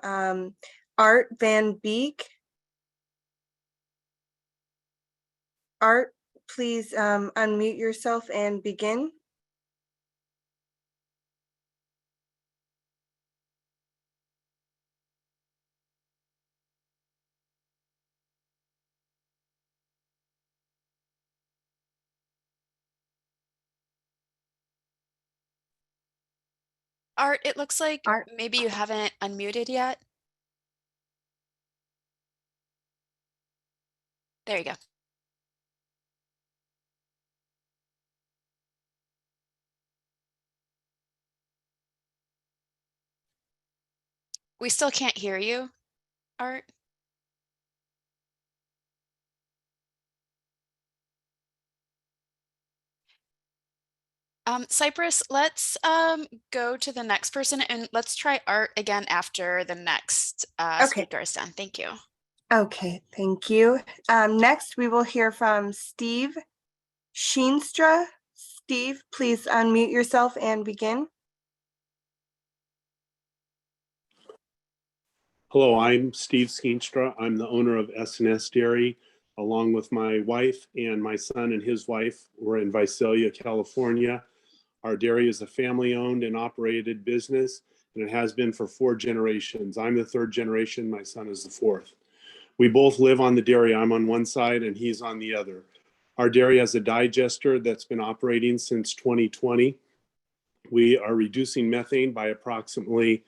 Art Van Beek. Art, please unmute yourself and begin. Art, it looks like maybe you haven't unmuted yet. There you go. We still can't hear you, Art. Cypress, let's go to the next person and let's try Art again after the next speaker is done. Thank you. Okay, thank you. Next, we will hear from Steve Sheenstra. Steve, please unmute yourself and begin. Hello, I'm Steve Skeenstra. I'm the owner of S&S Dairy, along with my wife and my son and his wife. We're in Visalia, California. Our dairy is a family-owned and operated business, and it has been for 4 generations. I'm the 3rd generation, my son is the 4th. We both live on the dairy. I'm on one side and he's on the other. Our dairy has a digester that's been operating since 2020. We are reducing methane by approximately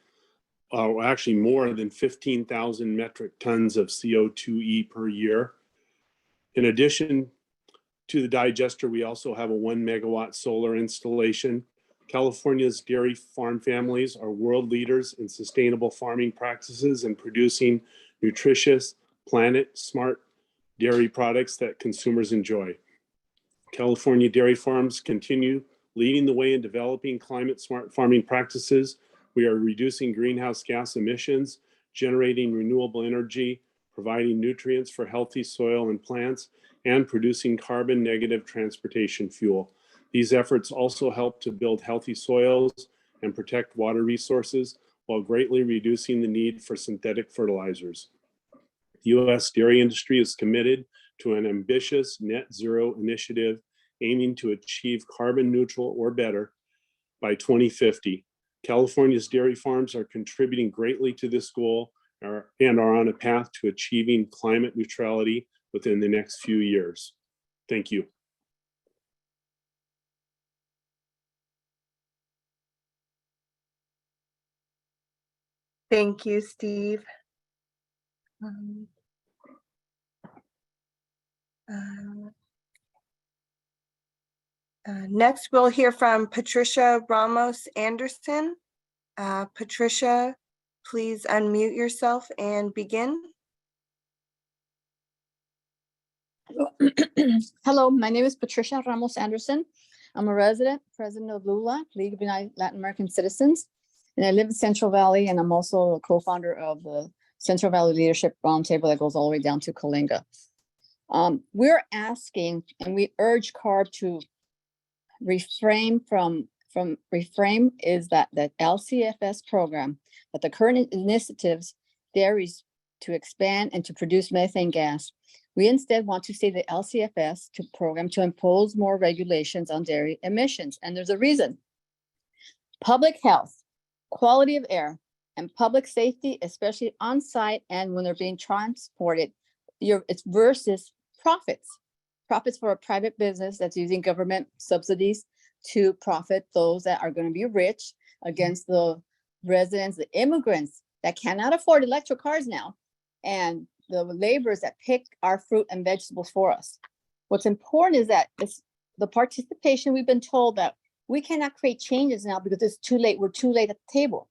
actually more than 15,000 metric tons of CO2e per year. In addition to the digester, we also have a 1 megawatt solar installation. California's dairy farm families are world leaders in sustainable farming practices and producing nutritious, planet smart dairy products that consumers enjoy. California dairy farms continue leading the way in developing climate smart farming practices. We are reducing greenhouse gas emissions, generating renewable energy, providing nutrients for healthy soil and plants, and producing carbon negative transportation fuel. These efforts also help to build healthy soils and protect water resources while greatly reducing the need for synthetic fertilizers. The U.S. dairy industry is committed to an ambitious net zero initiative aiming to achieve carbon neutral or better by 2050. California's dairy farms are contributing greatly to this goal and are on a path to achieving climate neutrality within the next few years. Thank you. Thank you, Steve. Next, we'll hear from Patricia Ramos Anderson. Uh, Patricia, please unmute yourself and begin. Hello, my name is Patricia Ramos Anderson. I'm a resident, president of LULA, League of United Latin American Citizens, and I live in Central Valley, and I'm also a co-founder of the Central Valley Leadership Roundtable that goes all the way down to Coalinga. We're asking, and we urge CARB to refrain is that LCFS program, that the current initiatives there is to expand and to produce methane gas. We instead want to see the LCFS program to impose more regulations on dairy emissions. And there's a reason. Public health, quality of air, and public safety, especially on site and when they're being transported, it's versus profits. Profits for a private business that's using government subsidies to profit those that are going to be rich against the residents, the immigrants that cannot afford electric cars now, and the laborers that pick our fruit and vegetables for us. What's important is that it's the participation. We've been told that we cannot create changes now because it's too late. We're too late at the table.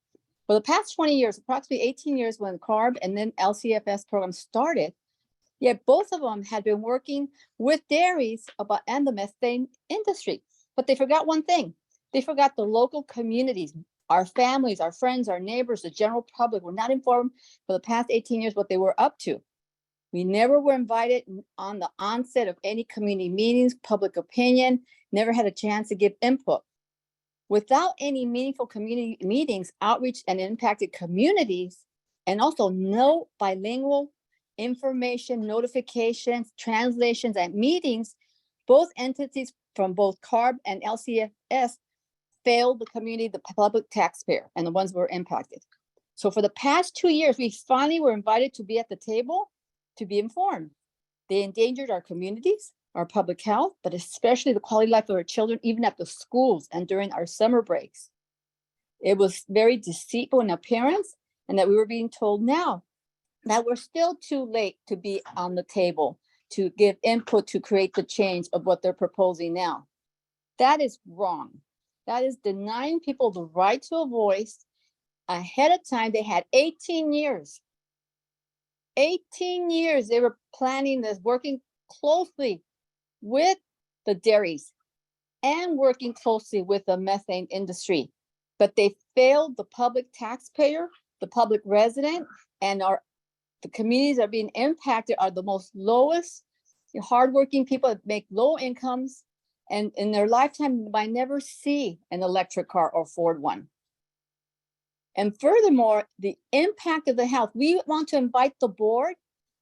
For the past 20 years, approximately 18 years when CARB and then LCFS program started, yet both of them had been working with dairies and the methane industry. But they forgot one thing. They forgot the local communities, our families, our friends, our neighbors, the general public were not informed for the past 18 years what they were up to. We never were invited on the onset of any community meetings, public opinion, never had a chance to give input. Without any meaningful community meetings, outreach and impacted communities, and also no bilingual information, notifications, translations at meetings, both entities from both CARB and LCFS failed the community, the public taxpayer, and the ones who were impacted. So for the past 2 years, we finally were invited to be at the table to be informed. They endangered our communities, our public health, but especially the quality of life of our children, even at the schools and during our summer breaks. It was very deceitful in appearance, and that we were being told now that we're still too late to be on the table to give input to create the change of what they're proposing now. That is wrong. That is denying people the right to a voice. Ahead of time, they had 18 years. 18 years they were planning this, working closely with the dairies and working closely with the methane industry. But they failed the public taxpayer, the public resident, and the communities that are being impacted are the most lowest, hardworking people that make low incomes, and in their lifetime might never see an electric car or afford one. And furthermore, the impact of the health. We want to invite the board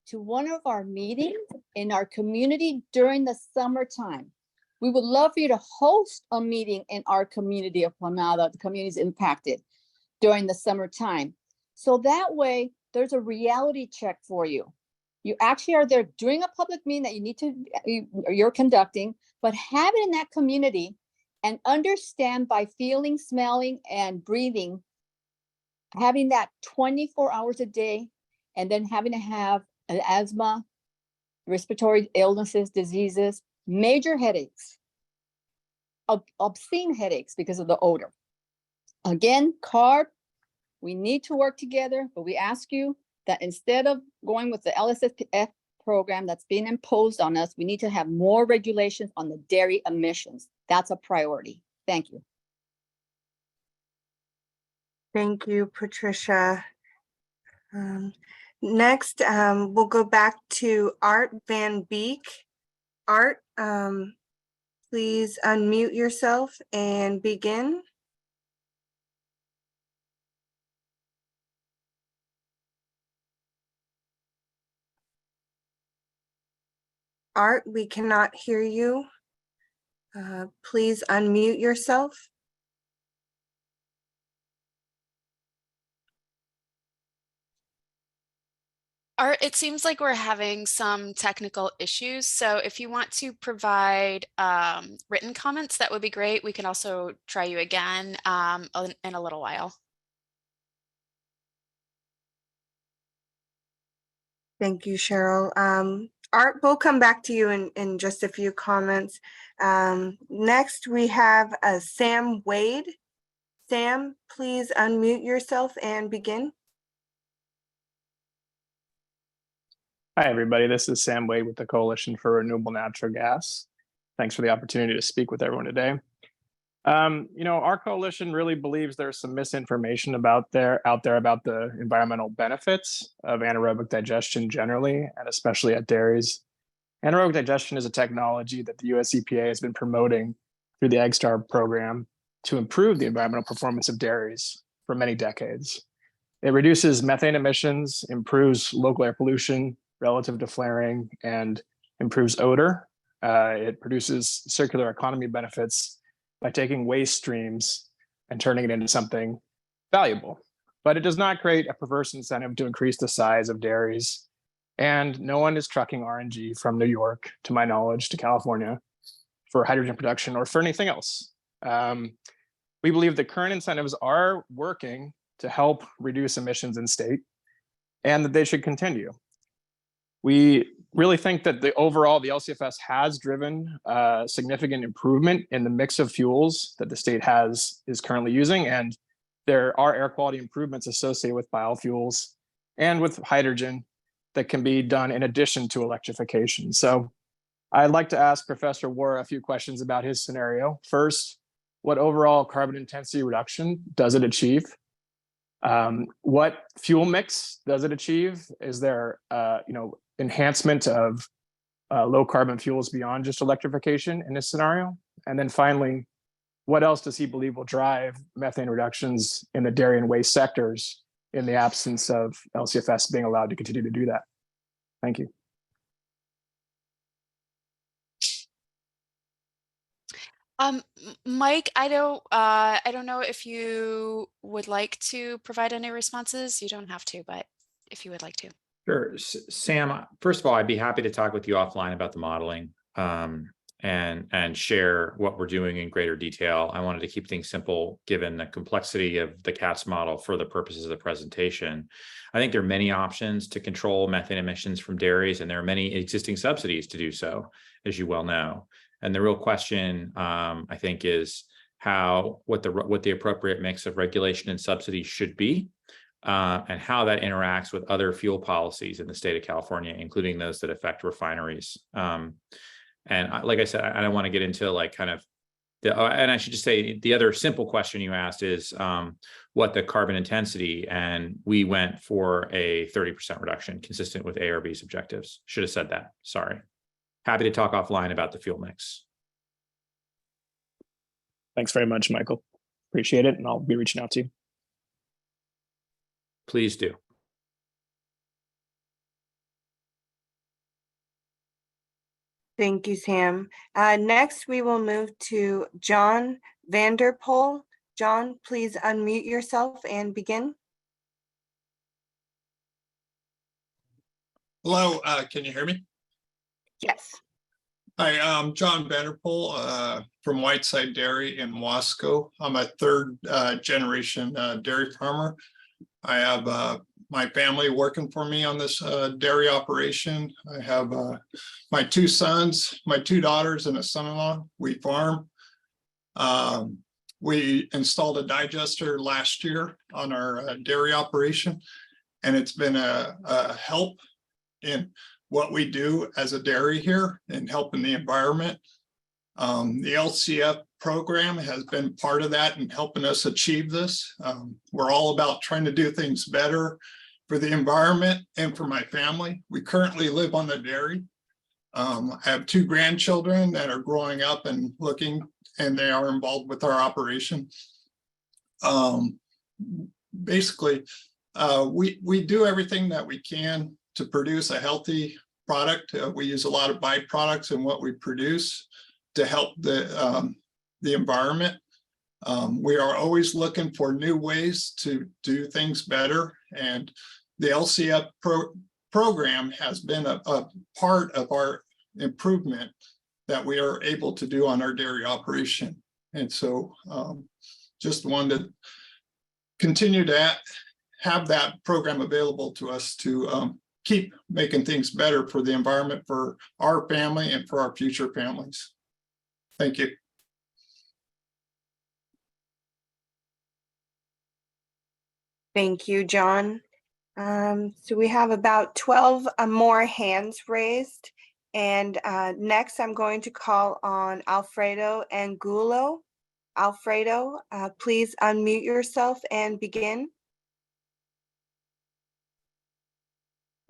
to one of our meetings in our community during the summertime. We would love for you to host a meeting in our community of Planada, the communities impacted during the summertime. So that way, there's a reality check for you. You actually are there during a public meeting that you're conducting, but have it in that community and understand by feeling, smelling, and breathing, having that 24 hours a day, and then having to have an asthma, respiratory illnesses, diseases, major headaches, obscene headaches because of the odor. Again, CARB, we need to work together, but we ask you that instead of going with the LCFS program that's being imposed on us, we need to have more regulations on the dairy emissions. That's a priority. Thank you. Thank you, Patricia. Next, we'll go back to Art Van Beek. Art, please unmute yourself and begin. Art, we cannot hear you. Please unmute yourself. Art, it seems like we're having some technical issues. So if you want to provide written comments, that would be great. We can also try you again in a little while. Thank you, Cheryl. Art, we'll come back to you in just a few comments. Next, we have Sam Wade. Sam, please unmute yourself and begin. Hi, everybody. This is Sam Wade with the Coalition for Renewable Natural Gas. Thanks for the opportunity to speak with everyone today. Our coalition really believes there's some misinformation out there about the environmental benefits of anaerobic digestion generally, and especially at dairies. Anaerobic digestion is a technology that the US EPA has been promoting through the Egg Star program to improve the environmental performance of dairies for many decades. It reduces methane emissions, improves local air pollution relative to flaring, and improves odor. It produces circular economy benefits by taking waste streams and turning it into something valuable. But it does not create a perverse incentive to increase the size of dairies. And no one is trucking RNG from New York, to my knowledge, to California for hydrogen production or for anything else. We believe the current incentives are working to help reduce emissions in state and that they should continue. We really think that the LCFS has driven significant improvement in the mix of fuels that the state is currently using, and there are air quality improvements associated with biofuels and with hydrogen that can be done in addition to electrification. So I'd like to ask Professor Wara a few questions about his scenario. First, what overall carbon intensity reduction does it achieve? What fuel mix does it achieve? Is there enhancement of low carbon fuels beyond just electrification in this scenario? And then finally, what else does he believe will drive methane reductions in the dairy and waste sectors in the absence of LCFS being allowed to continue to do that? Thank you. Mike, I don't know if you would like to provide any responses. You don't have to, but if you would like to. Sure. Sam, first of all, I'd be happy to talk with you offline about the modeling and share what we're doing in greater detail. I wanted to keep things simple given the complexity of the CATS model for the purposes of the presentation. I think there are many options to control methane emissions from dairies, and there are many existing subsidies to do so, as you well know. And the real question, I think, is what the appropriate mix of regulation and subsidies should be, and how that interacts with other fuel policies in the state of California, including those that affect refineries. And like I said, I don't want to get into and I should just say the other simple question you asked is what the carbon intensity, and we went for a 30% reduction consistent with ARB's objectives. Should have said that, sorry. Happy to talk offline about the fuel mix. Thanks very much, Michael. Appreciate it, and I'll be reaching out to you. Please do. Thank you, Sam. Next, we will move to John Vanderpool. John, please unmute yourself and begin. Hello, can you hear me? Yes. Hi, I'm John Vanderpool from Whiteside Dairy in Wasco. I'm a third generation dairy farmer. I have my family working for me on this dairy operation. I have my two sons, my two daughters, and a son-in-law. We farm. We installed a digester last year on our dairy operation, and it's been a help in what we do as a dairy here and helping the environment. The LCF program has been part of that and helping us achieve this. We're all about trying to do things better for the environment and for my family. We currently live on the dairy. I have two grandchildren that are growing up and looking, and they are involved with our operation. Basically, we do everything that we can to produce a healthy product. We use a lot of byproducts in what we produce to help the environment. We are always looking for new ways to do things better, and the LCF program has been a part of our improvement that we are able to do on our dairy operation. And so just wanted to continue to have that program available to us to keep making things better for the environment, for our family, and for our future families. Thank you. Thank you, John. So we have about 12 more hands raised. And next I'm going to call on Alfredo Angulo. Alfredo, please unmute yourself and begin.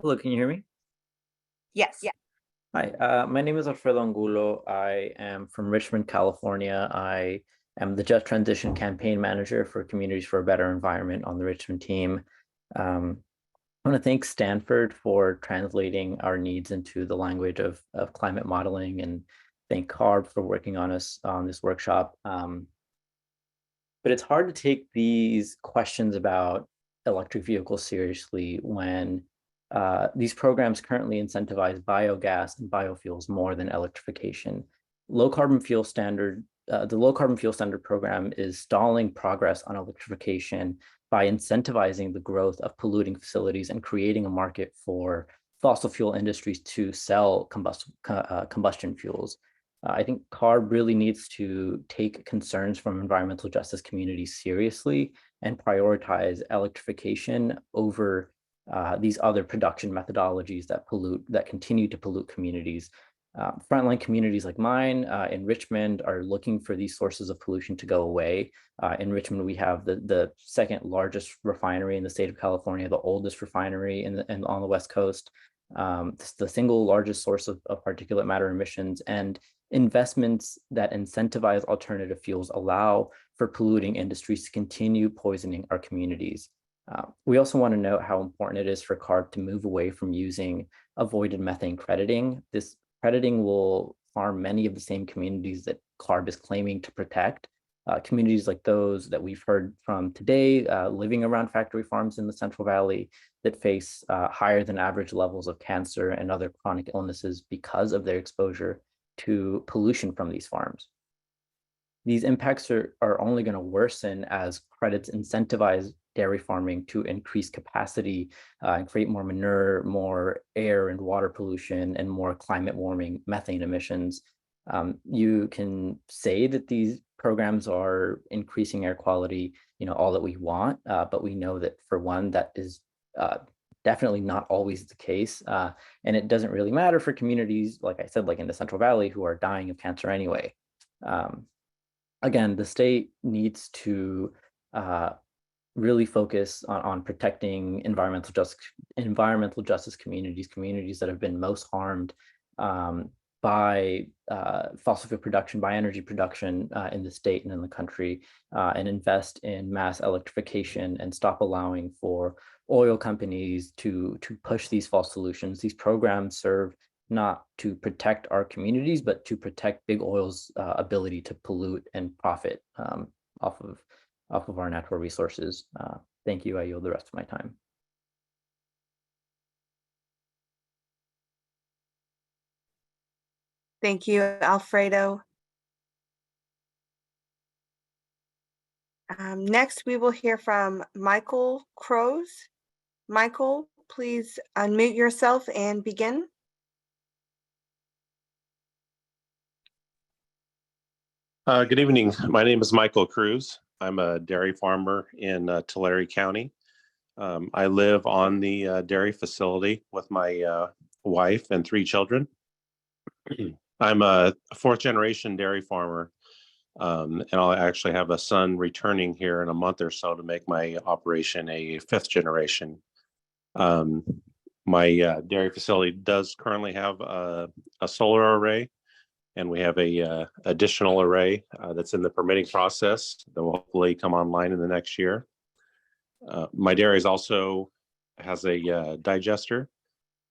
Hello, can you hear me? Yes. Yeah. Hi, my name is Alfredo Angulo. I am from Richmond, California. I am the Just Transition Campaign Manager for Communities for a Better Environment on the Richmond team. I want to thank Stanford for translating our needs into the language of climate modeling, and thank CARB for working on us on this workshop. But it's hard to take these questions about electric vehicles seriously when these programs currently incentivize biogas and biofuels more than electrification. The low carbon fuel standard program is stalling progress on electrification by incentivizing the growth of polluting facilities and creating a market for fossil fuel industries to sell combustion fuels. I think CARB really needs to take concerns from environmental justice communities seriously and prioritize electrification over these other production methodologies that continue to pollute communities. Frontline communities like mine in Richmond are looking for these sources of pollution to go away. In Richmond, we have the second largest refinery in the state of California, the oldest refinery on the West Coast, the single largest source of particulate matter emissions, and investments that incentivize alternative fuels allow for polluting industries to continue poisoning our communities. We also want to note how important it is for CARB to move away from using avoided methane crediting. This crediting will harm many of the same communities that CARB is claiming to protect. Communities like those that we've heard from today, living around factory farms in the Central Valley that face higher than average levels of cancer and other chronic illnesses because of their exposure to pollution from these farms. These impacts are only going to worsen as credits incentivize dairy farming to increase capacity and create more manure, more air and water pollution, and more climate warming methane emissions. You can say that these programs are increasing air quality, all that we want, but we know that for one, that is definitely not always the case. And it doesn't really matter for communities, like I said, like in the Central Valley, who are dying of cancer anyway. Again, the state needs to really fossil on protecting environmental justice communities that have been most harmed by fossil fuel production, by energy production in the state and in the country, and invest in mass electrification and stop allowing for oil companies to push these false solutions. These programs serve not to protect our communities, but to protect big oil's ability to pollute and profit off of our natural resources. Thank you. I yield the rest of my time. Thank you, Alfredo. Next, we will hear from Michael Crows. Michael, please unmute yourself and begin. Good evening. My name is Michael Cruz. I'm a dairy farmer in Tulare County. I live on the dairy facility with my wife and 3 children. I'm a 4th generation dairy farmer, and I'll actually have a son returning here in a month or so to make my operation a 5th generation. My dairy facility does currently have a solar array, and we have a additional array that's in the permitting process that will hopefully come online in the next year. My dairy also has a digester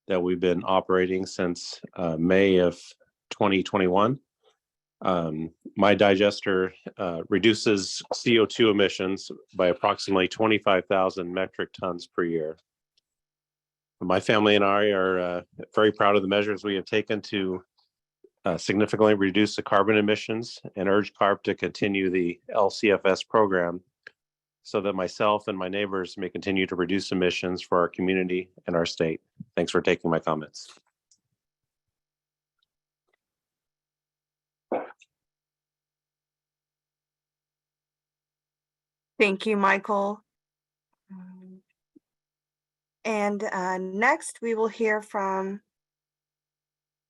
that we've been operating since May of 2021. My digester reduces CO2 emissions by approximately 25,000 metric tons per year. My family and I are very proud of the measures we have taken to significantly reduce the carbon emissions and urge CARB to continue the LCFS program so that myself and my neighbors may continue to reduce emissions for our community and our state. Thanks for taking my comments. Thank you, Michael. And next we will hear from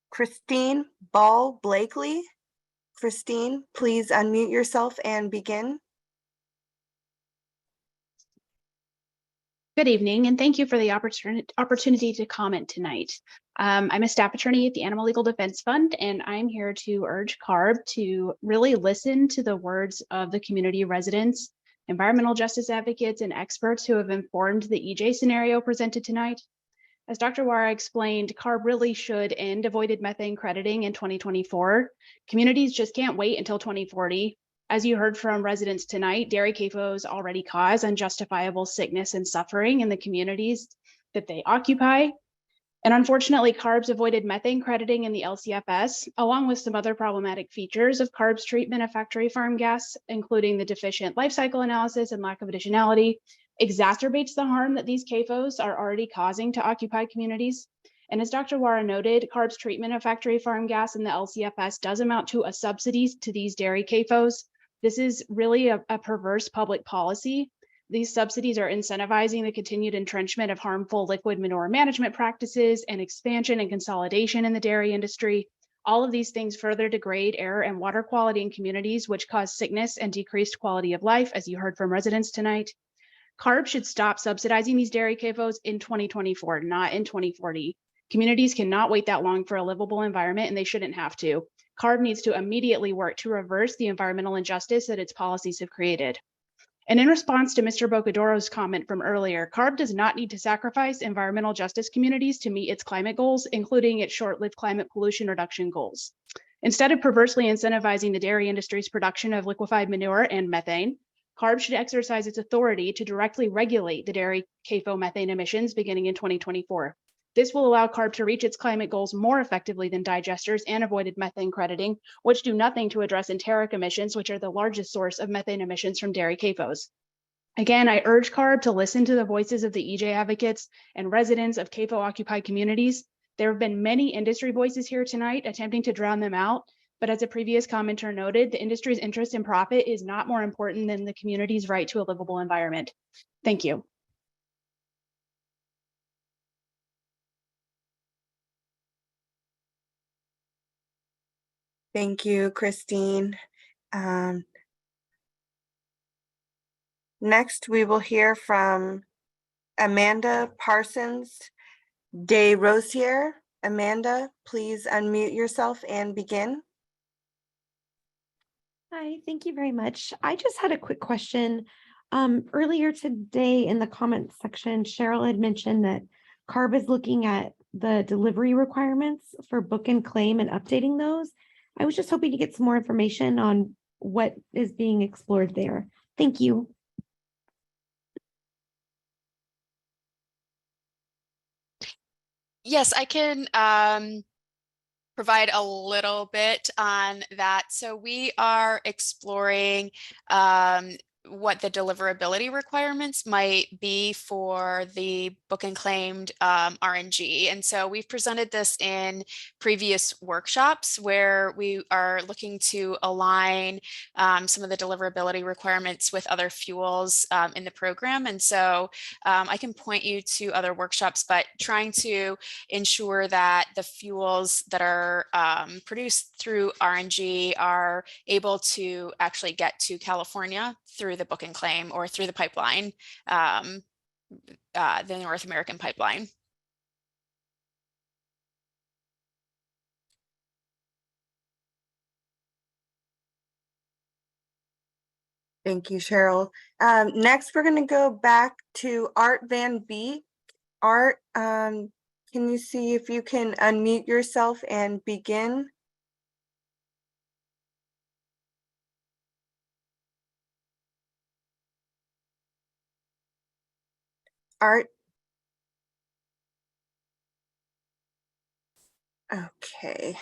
Christine Ball Blakely. Christine, please unmute yourself and begin. Good evening, and thank you for the opportunity to comment tonight. I'm a staff attorney at the Animal Legal Defense Fund, and I'm here to urge CARB to really listen to the words of the community residents, environmental justice advocates, and experts who have informed the EJ scenario presented tonight. As Dr. Wara explained, CARB really should end avoided methane crediting in 2024. Communities just can't wait until 2040. As you heard from residents tonight, dairy CAFOs already cause unjustifiable sickness and suffering in the communities that they occupy. And unfortunately, CARB's avoided methane crediting in the LCFS, along with some other problematic features of CARB's treatment of factory farm gas, including the deficient life cycle analysis and lack of additionality, exacerbates the harm that these CAFOs are already causing to occupied communities. And as Dr. Wara noted, CARB's treatment of factory farm gas in the LCFS does amount to a subsidy to these dairy CAFOs. This is really a perverse public policy. These subsidies are incentivizing the continued entrenchment of harmful liquid manure management practices and expansion and consolidation in the dairy industry. All of these things further degrade air and water quality in communities, which cause sickness and decreased quality of life, as you heard from residents tonight. CARB should stop subsidizing these dairy CAFOs in 2024, not in 2040. Communities cannot wait that long for a livable environment, and they shouldn't have to. CARB needs to immediately work to reverse the environmental injustice that its policies have created. And in response to Mr. Bocadoro's comment from earlier, CARB does not need to sacrifice environmental justice communities to meet its climate goals, including its short-lived climate pollution reduction goals. Instead of perversely incentivizing the dairy industry's production of liquefied manure and methane, CARB should exercise its authority to directly regulate the dairy CAFO methane emissions beginning in 2024. This will allow CARB to reach its climate goals more effectively than digesters and avoided methane crediting, which do nothing to address enteric emissions, which are the largest source of methane emissions from dairy CAFOs. Again, I urge CARB to listen to the voices of the EJ advocates and residents of CAFO-occupied communities. There have been many industry voices here tonight attempting to drown them out, but as a previous commenter noted, the industry's interest in profit is not more important than the community's right to a livable environment. Thank you. Thank you, Christine. Next, we will hear from Amanda Parsons de Rosier. Amanda, please unmute yourself and begin. Hi, thank you very much. I just had a quick question. Earlier today in the comments section, Cheryl had mentioned that CARB is looking at the delivery requirements for book and claim and updating those. I was just hoping to get some more information on what is being explored there. Thank you. Yes, I can provide a little bit on that. So we are exploring what the deliverability requirements might be for the book and claimed RNG. And so we've presented this in previous workshops where we are looking to align some of the deliverability requirements with other fuels in the program. And so I can point you to other workshops, but trying to ensure that the fuels that are produced through RNG are able to actually get to California through the book and claim or through the pipeline, the North American pipeline. Thank you, Cheryl. Next, we're going to go back to Art Van Beek. Art, can you see if you can unmute yourself and begin? Art? Okay.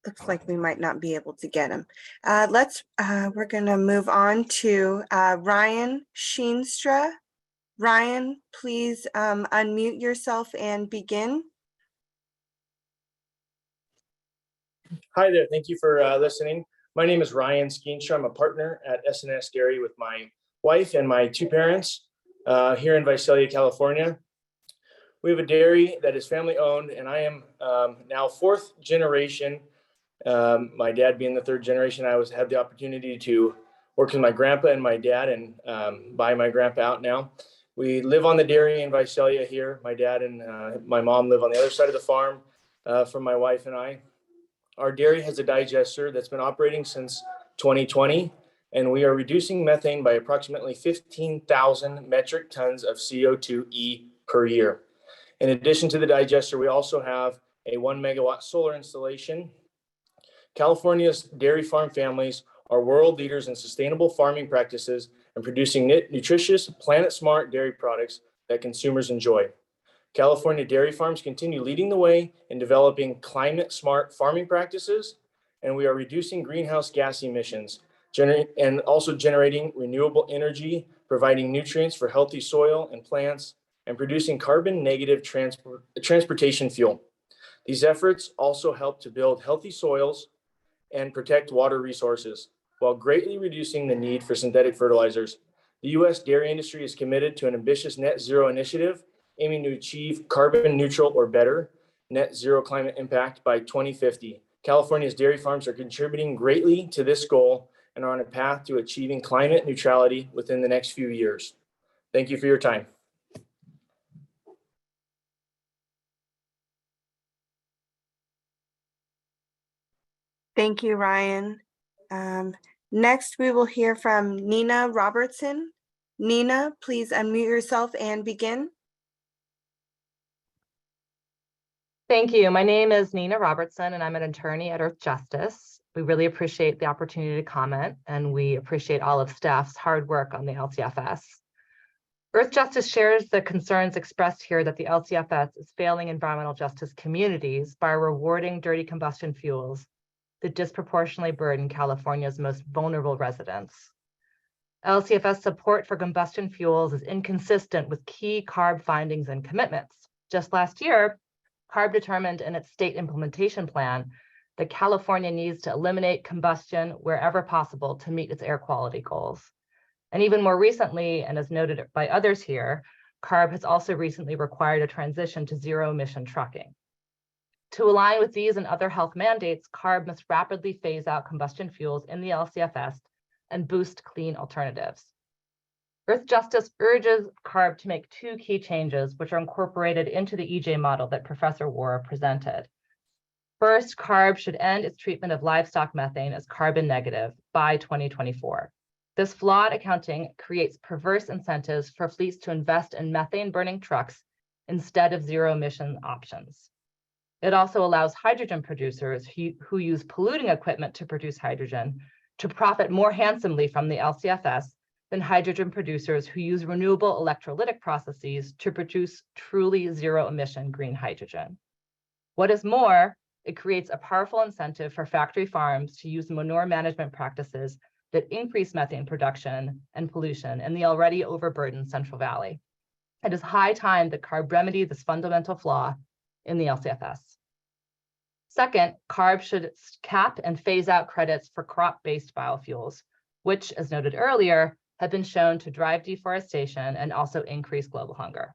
Looks like we might not be able to get him. We're gonna move on to Ryan Sheenstra. Ryan, please unmute yourself and begin. Hi there, thank you for listening. My name is Ryan Skeenstra. I'm a partner at S&S Dairy with my wife and my two parents here in Visalia, California. We have a dairy that is family owned, and I am now fourth generation. My dad being the third generation, I had the opportunity to work with my grandpa and my dad and buy my grandpa out now. We live on the dairy in Visalia here. My dad and my mom live on the other side of the farm from my wife and I. Our dairy has a digester that's been operating since 2020, and we are reducing methane by approximately 15,000 metric tons of CO2e per year. In addition to the digester, we also have a 1 megawatt solar installation. California's dairy farm families are world leaders in sustainable farming practices and producing nutritious, planet-smart dairy products that consumers enjoy. California dairy farms continue leading the way in developing climate-smart farming practices, and we are reducing greenhouse gas emissions, and also generating renewable energy, providing nutrients for healthy soil and plants, and producing carbon-negative transportation fuel. These efforts also help to build healthy soils and protect water resources, while greatly reducing the need for synthetic fertilizers. The U.S. dairy industry is committed to an ambitious net zero initiative, aiming to achieve carbon neutral or better net zero climate impact by 2050. California's dairy farms are contributing greatly to this goal and are on a path to achieving climate neutrality within the next few years. Thank you for your time. Thank you, Ryan. Next, we will hear from Nina Robertson. Nina, please unmute yourself and begin. Thank you. My name is Nina Robertson, and I'm an attorney at Earth Justice. We really appreciate the opportunity to comment, and we appreciate all of staff's hard work on the LCFS. Earth Justice shares the concerns expressed here that the LCFS is failing environmental justice communities by rewarding dirty combustion fuels that disproportionately burden California's most vulnerable residents. LCFS support for combustion fuels is inconsistent with key CARB findings and commitments. Just last year, CARB determined in its state implementation plan that California needs to eliminate combustion wherever possible to meet its air quality goals. And even more recently, and as noted by others here, CARB has also recently required a transition to zero emission trucking. To align with these and other health mandates, CARB must rapidly phase out combustion fuels in the LCFS and boost clean alternatives. Earth Justice urges CARB to make two key changes, which are incorporated into the EJ model that Professor Wara presented. First, CARB should end its treatment of livestock methane as carbon negative by 2024. This flawed accounting creates perverse incentives for fleets to invest in methane burning trucks instead of zero emission options. It also allows hydrogen producers who use polluting equipment to produce hydrogen to profit more handsomely from the LCFS than hydrogen producers who use renewable electrolytic processes to produce truly zero emission green hydrogen. What is more, it creates a powerful incentive for factory farms to use manure management practices that increase methane production and pollution in the already overburdened Central Valley. It is high time that CARB remedy this fundamental flaw in the LCFS. Second, CARB should cap and phase out credits for crop-based biofuels, which, as noted earlier, have been shown to drive deforestation and also increase global hunger.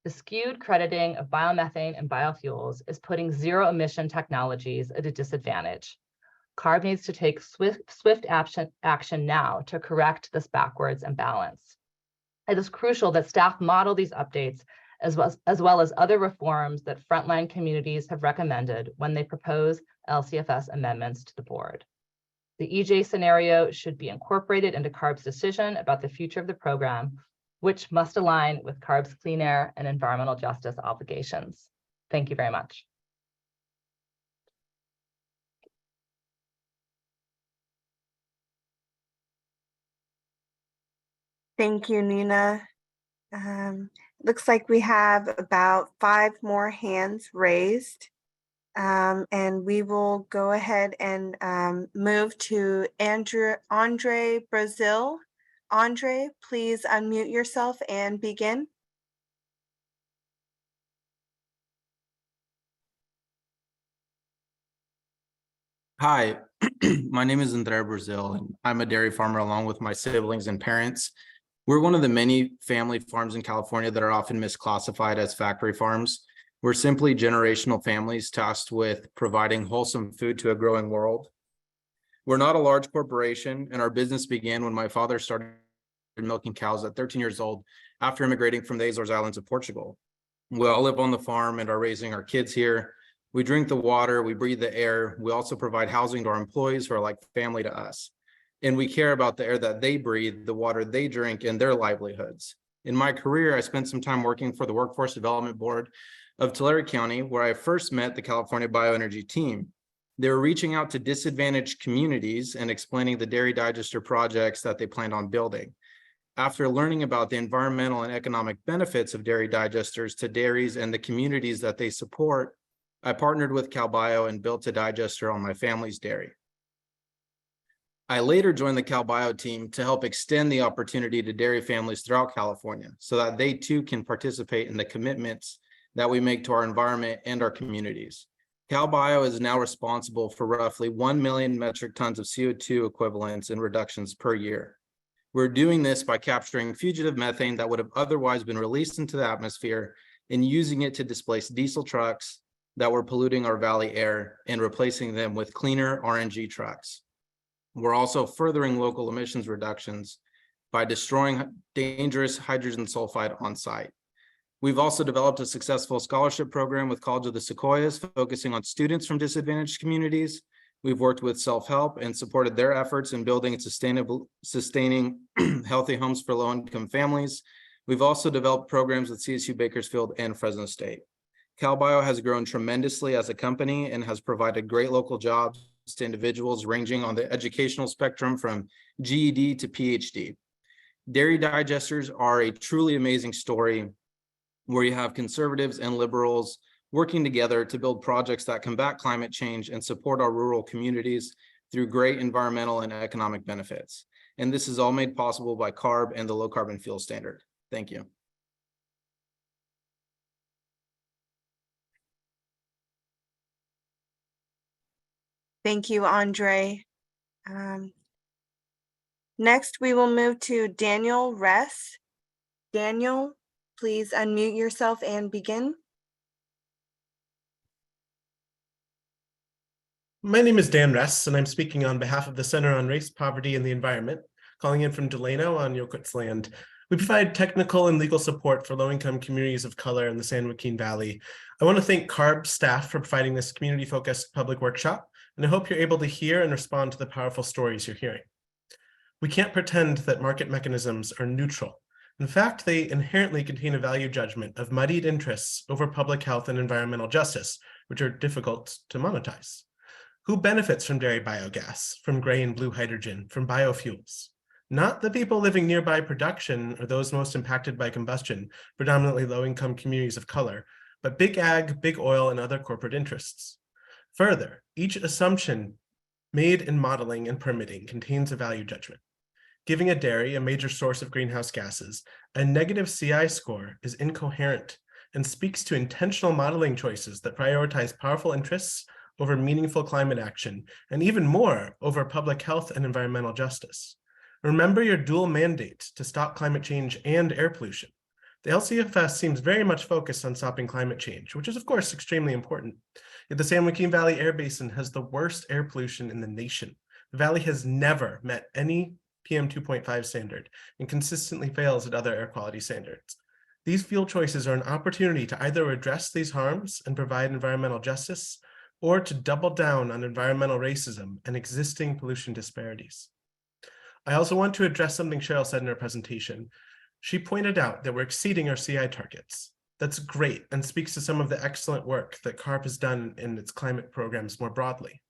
The skewed crediting of biomethane and biofuels is putting zero emission technologies at a disadvantage. CARB needs to take swift action now to correct this backwards imbalance. It is crucial that staff model these updates as well as other reforms that frontline communities have recommended when they propose LCFS amendments to the board. The EJ scenario should be incorporated into CARB's decision about the future of the program, which must align with CARB's clean air and environmental justice obligations. Thank you very much. Thank you, Nina. Looks like we have about 5 more hands raised. And we will go ahead and move to Andre Brazil. Andre, please unmute yourself and begin. Hi, my name is Andre Brazil, and I'm a dairy farmer along with my siblings and parents. We're one of the many family farms in California that are often misclassified as factory farms. We're simply generational families tasked with providing wholesome food to a growing world. We're not a large corporation, and our business began when my father started milking cows at 13 years old after immigrating from the Azores Islands of Portugal. We all live on the farm and are raising our kids here. We drink the water, we breathe the air. We also provide housing to our employees who are like family to us. And we care about the air that they breathe, the water they drink, and their livelihoods. In my career, I spent some time working for the Workforce Development Board of Tulare County, where I first met the California Bioenergy team. They were reaching out to disadvantaged communities and explaining the dairy digester projects that they planned on building. After learning about the environmental and economic benefits of dairy digesters to dairies and the communities that they support, I partnered with CalBio and built a digester on my family's dairy. I later joined the CalBio team to help extend the opportunity to dairy families throughout California so that they too can participate in the commitments that we make to our environment and our communities. CalBio is now responsible for roughly 1 million metric tons of CO2 equivalents and reductions per year. We're doing this by capturing fugitive methane that would have otherwise been released into the atmosphere and using it to displace diesel trucks that were polluting our valley air and replacing them with cleaner RNG trucks. We're also furthering local emissions reductions by destroying dangerous hydrogen sulfide on site. We've also developed a successful scholarship program with College of the Sequoias, focusing on students from disadvantaged communities. We've worked with self-help and supported their efforts in building and sustaining healthy homes for low-income families. We've also developed programs with CSU Bakersfield and Fresno State. CalBio has grown tremendously as a company and has provided great local jobs to individuals ranging on the educational spectrum from GED to PhD. Dairy digesters are a truly amazing story where you have conservatives and liberals working together to build projects that combat climate change and support our rural communities through great environmental and economic benefits. And this is all made possible by CARB and the Low Carbon Fuel Standard. Thank you. Thank you, Andre. Next, we will move to Daniel Ress. Daniel, please unmute yourself and begin. My name is Dan Ress, and I'm speaking on behalf of the Center on Race, Poverty, and the Environment, calling in from Delano on Yokuts land. We provide technical and legal support for low-income communities of color in the San Joaquin Valley. I want to thank CARB staff for providing this community-focused public workshop, and I hope you're able to hear and respond to the powerful stories you're hearing. We can't pretend that market mechanisms are neutral. In fact, they inherently contain a value judgment of muddied interests over public health and environmental justice, which are difficult to monetize. Who benefits from dairy biogas, from gray and blue hydrogen, from biofuels? Not the people living nearby production or those most impacted by combustion, predominantly low-income communities of color, but big ag, big oil, and other corporate interests. Further, each assumption made in modeling and permitting contains a value judgment. Giving a dairy, a major source of greenhouse gases, a negative CI score is incoherent and speaks to intentional modeling choices that prioritize powerful interests over meaningful climate action, and even more over public health and environmental justice. Remember your dual mandate to stop climate change and air pollution. The LCFS seems very much focused on stopping climate change, which is of course extremely important. Yet the San Joaquin Valley Air Basin has the worst air pollution in the nation. The valley has never met any PM 2.5 standard and consistently fails at other air quality standards. These fuel choices are an opportunity to either address these harms and provide environmental justice, or to double down on environmental racism and existing pollution disparities. I also want to address something Cheryl said in her presentation. She pointed out that we're exceeding our CI targets. That's great and speaks to some of the excellent work that CARB has done in its climate programs more broadly.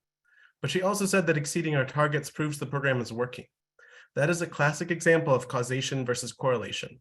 But she also said that exceeding our targets proves the program is working. That is a classic example of causation versus correlation.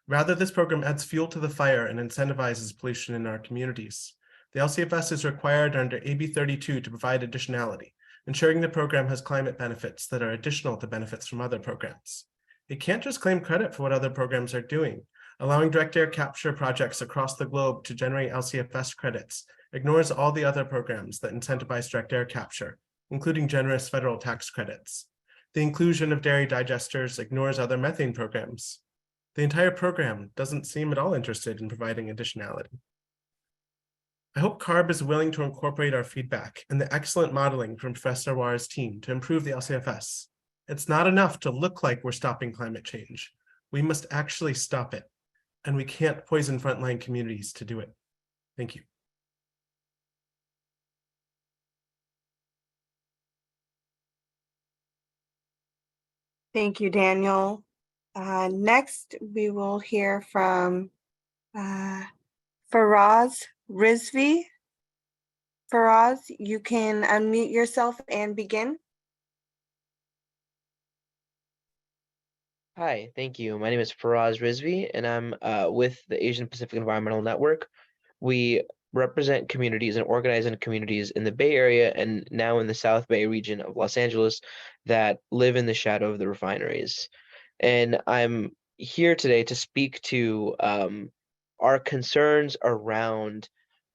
Rather, this program adds fuel to the fire and incentivizes pollution in our communities. The LCFS is required under AB 32 to provide additionality, ensuring the program has climate benefits that are additional to benefits from other programs. It can't just claim credit for what other programs are doing. Allowing direct air capture projects across the globe to generate LCFS credits ignores all the other programs that incentivize direct air capture, including generous federal tax credits. The inclusion of dairy digesters ignores other methane programs. The entire program doesn't seem at all interested in providing additionality. I hope CARB is willing to incorporate our feedback and the excellent modeling from Professor War's team to improve the LCFS. It's not enough to look like we're stopping climate change. We must actually stop it, and we can't poison frontline communities to do it. Thank you. Thank you, Daniel. Next, we will hear from Faraz Rizvi. Faraz, you can unmute yourself and begin. Hi, thank you. My name is Faraz Rizvi, and I'm with the Asian Pacific Environmental Network. We represent communities and organize in communities in the Bay Area and now in the South Bay region of Los Angeles that live in the shadow of the refineries. And I'm here today to speak to our concerns around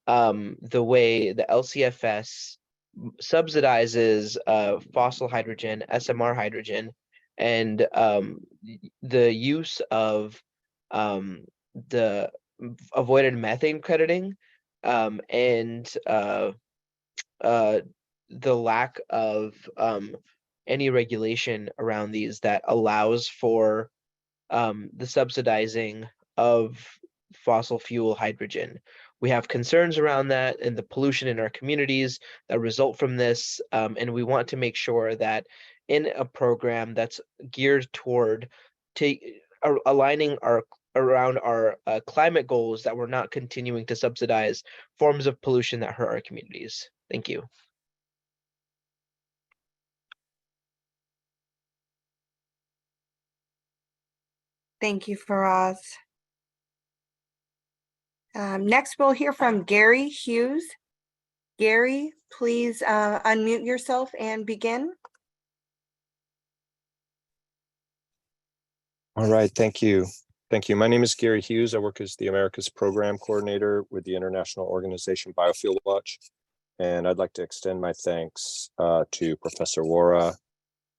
the way the LCFS subsidizes fossil hydrogen, SMR hydrogen, and the use of the avoided methane crediting and the lack of any regulation around these that allows for the subsidizing of fossil fuel hydrogen. We have concerns around that and the pollution in our communities that result from this, and we want to make sure that in a program that's geared toward aligning around our climate goals, that we're not continuing to subsidize forms of pollution that hurt our communities. Thank you. Thank you, Faraz. Next, we'll hear from Gary Hughes. Gary, please unmute yourself and begin. All right, thank you. Thank you. My name is Gary Hughes. I work as the Americas Program Coordinator with the international organization Biofuel Watch. And I'd like to extend my thanks to Professor Wara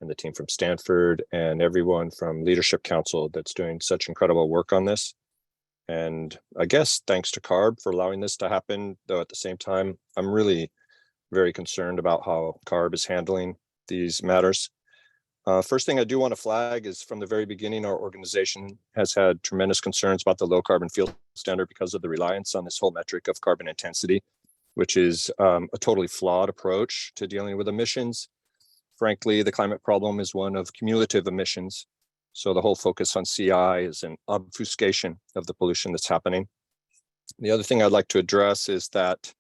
and the team from Stanford and everyone from Leadership Council that's doing such incredible work on this. And I guess thanks to CARB for allowing this to happen, though at the same time, I'm really very concerned about how CARB is handling these matters. First thing I do want to flag is from the very beginning, our organization has had tremendous concerns about the low carbon fuel standard because of the reliance on this whole metric of carbon intensity, which is a totally flawed approach to dealing with emissions. Frankly, the climate problem is one of cumulative emissions. So the whole focus on CI is an obfuscation of the pollution that's happening. The other thing I'd like to address is that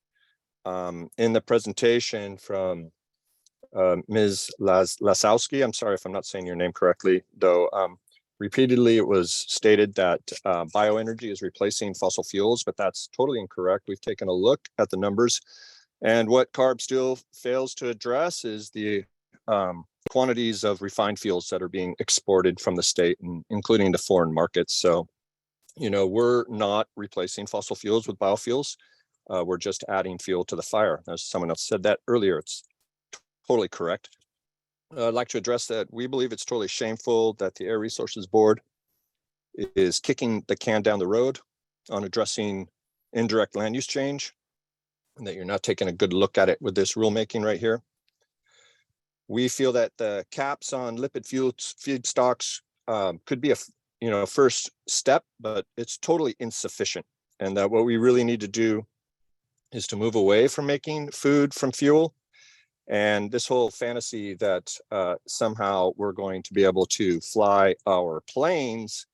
in the presentation from Ms. Lasowski, I'm sorry if I'm not saying your name correctly, though repeatedly it was stated that bioenergy is replacing fossil fuels, but that's totally incorrect. We've taken a look at the numbers, and what CARB still fails to address is the quantities of refined fuels that are being exported from the state, and including to foreign markets. So, you know, we're not replacing fossil fuels with biofuels. We're just adding fuel to the fire. As someone else said that earlier, it's totally correct. I'd like to address that. We believe it's totally shameful that the Air Resources Board is kicking the can down the road on addressing indirect land use change, and that you're not taking a good look at it with this rulemaking right here. We feel that the caps on lipid feedstocks could be a first step, but it's totally insufficient. And that what we really need to do is to move away from making food from fuel. And this whole fantasy that somehow we're going to be able to fly our planes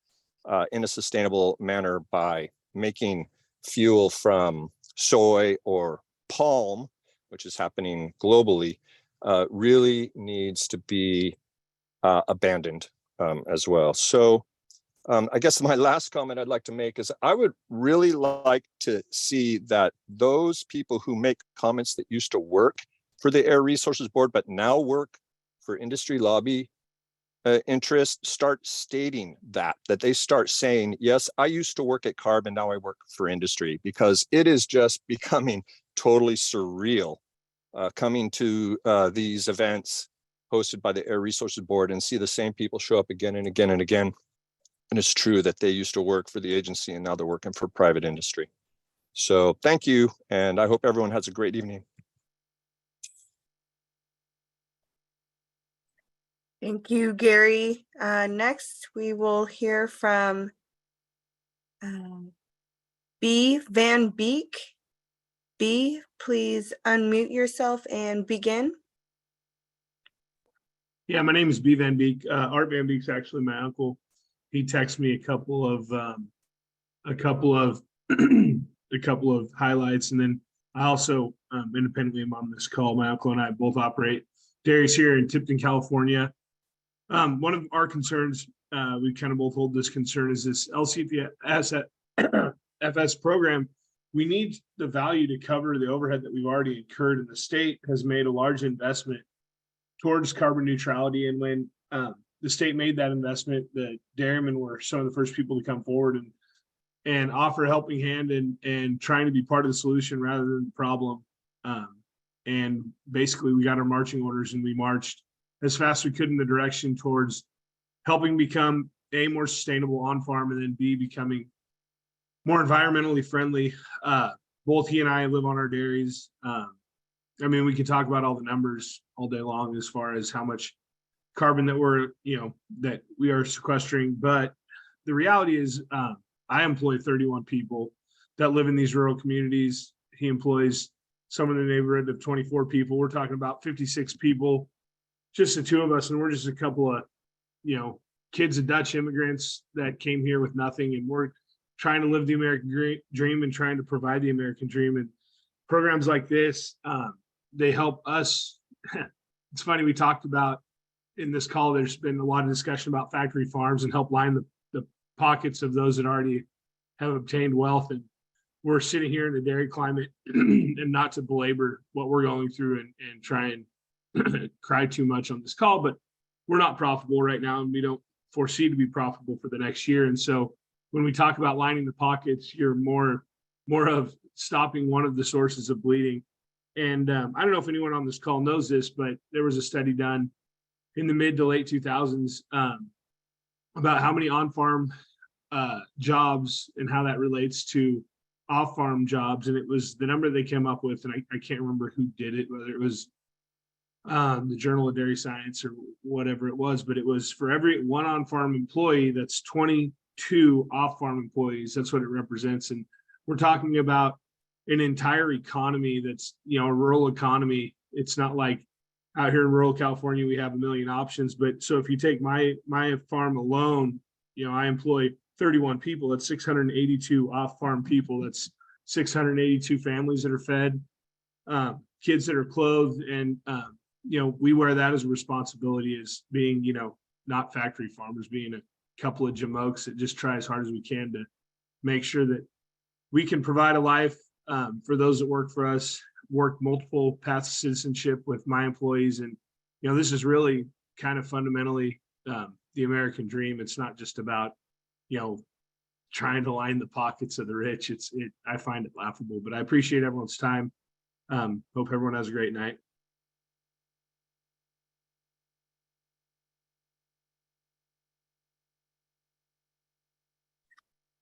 in a sustainable manner by making fuel from soy or palm, which is happening globally, really needs to be abandoned as well. So I guess my last comment I'd like to make is I would really like to see that those people who make comments that used to work for the Air Resources Board, but now work for industry lobby interests, start stating that they start saying, yes, I used to work at CARB and now I work for industry, because it is just becoming totally surreal coming to these events hosted by the Air Resources Board and see the same people show up again and again and again. And it's true that they used to work for the agency and now they're working for private industry. So thank you, and I hope everyone has a great evening. Thank you, Gary. Next, we will hear from B. Van Beek. B, please unmute yourself and begin. Yeah, my name is B. Van Beek. Art Van Beek's actually my uncle. He texted me a couple of highlights, and then I also independently am on this call. My uncle and I both operate dairies here in Tipton, California. One of our concerns, we kind of both hold this concern, is this LCFS program. We need the value to cover the overhead that we've already incurred, and the state has made a large investment towards carbon neutrality. And when the state made that investment, the dairymen were some of the first people to come forward and offer a helping hand and trying to be part of the solution rather than the problem. And basically we got our marching orders and we marched as fast as we could in the direction towards helping become A, more sustainable on farm, and then B, becoming more environmentally friendly. Both he and I live on our dairies. I mean, we could talk about all the numbers all day long as far as how much carbon that we are sequestering. But the reality is I employ 31 people that live in these rural communities. He employs someone in the neighborhood of 24 people. We're talking about 56 people, just the two of us. And we're just a couple of, kids of Dutch immigrants that came here with nothing. And we're trying to live the American dream and trying to provide the American dream. And programs like this, they help us. It's funny, we talked about in this call, there's been a lot of discussion about factory farms and help line the pockets of those that already have obtained wealth. And we're sitting here in the dairy climate and not to belabor what we're going through and try and cry too much on this call, but we're not profitable right now and we don't foresee to be profitable for the next year. And so when we talk about lining the pockets, you're more of stopping one of the sources of bleeding. And I don't know if anyone on this call knows this, but there was a study done in the mid to late 2000s about how many on-farm jobs and how that relates to off-farm jobs. And it was the number they came up with, and I can't remember who did it, whether it was the Journal of Dairy Science or whatever it was, but it was for every one on-farm employee, that's 22 off-farm employees. That's what it represents. And we're talking about an entire economy that's, a rural economy. It's not like out here in rural California, we have a million options. But so if you take my farm alone, I employ 31 people. That's 682 off-farm people. That's 682 families that are fed, kids that are clothed. And, we wear that as a responsibility as being, not factory farmers, being a couple of jamokes that just try as hard as we can to make sure that we can provide a life for those that work for us, work multiple paths of citizenship with my employees. And, this is really kind of fundamentally the American dream. It's not just about, trying to line the pockets of the rich. I find it laughable, but I appreciate everyone's time. Hope everyone has a great night.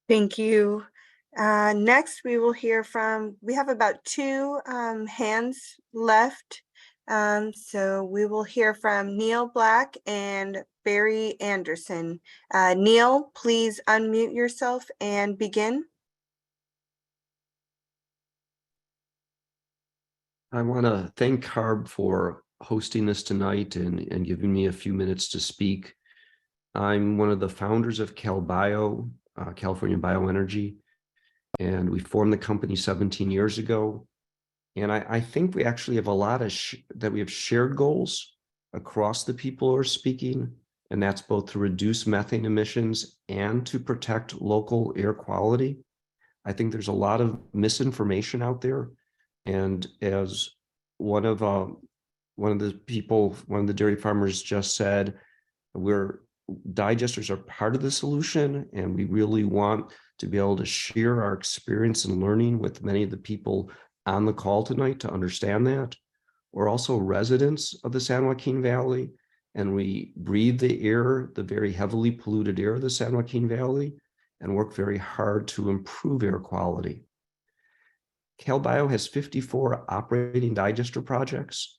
Thank you. Next, we will hear we have about two hands left. So we will hear from Neil Black and Barry Anderson. Neil, please unmute yourself and begin. I want to thank CARB for hosting this tonight and giving me a few minutes to speak. I'm one of the founders of CalBio, California Bioenergy, and we formed the company 17 years ago. And I think we actually have a lot of that we have shared goals across the people who are speaking, and that's both to reduce methane emissions and to protect local air quality. I think there's a lot of misinformation out there. And as one of the dairy farmers just said, digesters are part of the solution, and we really want to be able to share our experience and learning with many of the people on the call tonight to understand that. We're also residents of the San Joaquin Valley, and we breathe the air, the very heavily polluted air of the San Joaquin Valley, and work very hard to improve air quality. CalBio has 54 operating digester projects.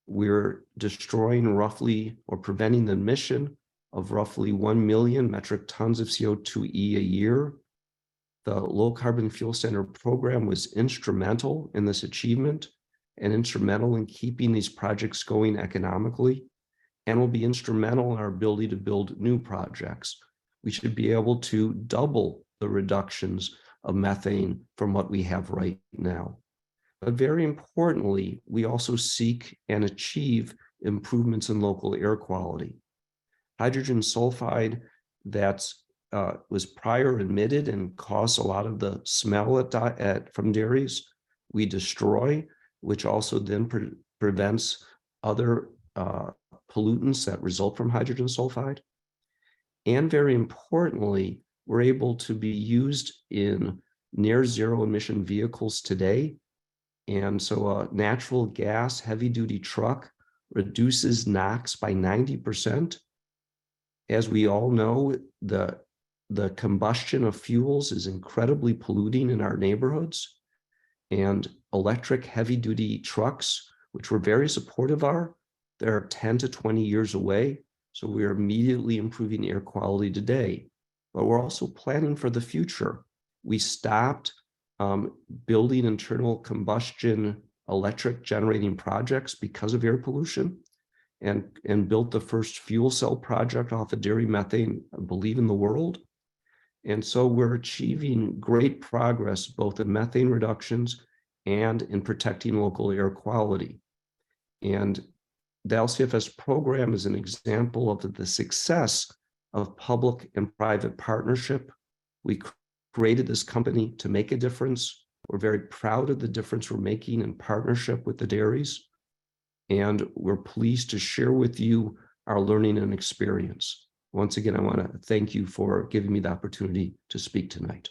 We're destroying roughly, or preventing the emission of roughly 1 million metric tons of CO2e a year. The Low Carbon Fuel Standard program was instrumental in this achievement and instrumental in keeping these projects going economically, and will be instrumental in our ability to build new projects. We should be able to double the reductions of methane from what we have right now. But very importantly, we also seek and achieve improvements in local air quality. Hydrogen sulfide that was prior emitted and caused a lot of the smell from dairies, we destroy, which also then prevents other pollutants that result from hydrogen sulfide. And very importantly, we're able to be used in near zero emission vehicles today. And so a natural gas heavy duty truck reduces NOx by 90%. As we all know, the combustion of fuels is incredibly polluting in our neighborhoods, and electric heavy duty trucks, which we're very supportive of, they're 10 to 20 years away. So we're immediately improving air quality today, but we're also planning for the future. We stopped building internal combustion electric generating projects because of air pollution, and built the first fuel cell project off of dairy methane, I believe, in the world. And so we're achieving great progress both in methane reductions and in protecting local air quality. And the LCFS program is an example of the success of public and private partnership. We created this company to make a difference. We're very proud of the difference we're making in partnership with the dairies. And we're pleased to share with you our learning and experience. Once again, I want to thank you for giving me the opportunity to speak tonight.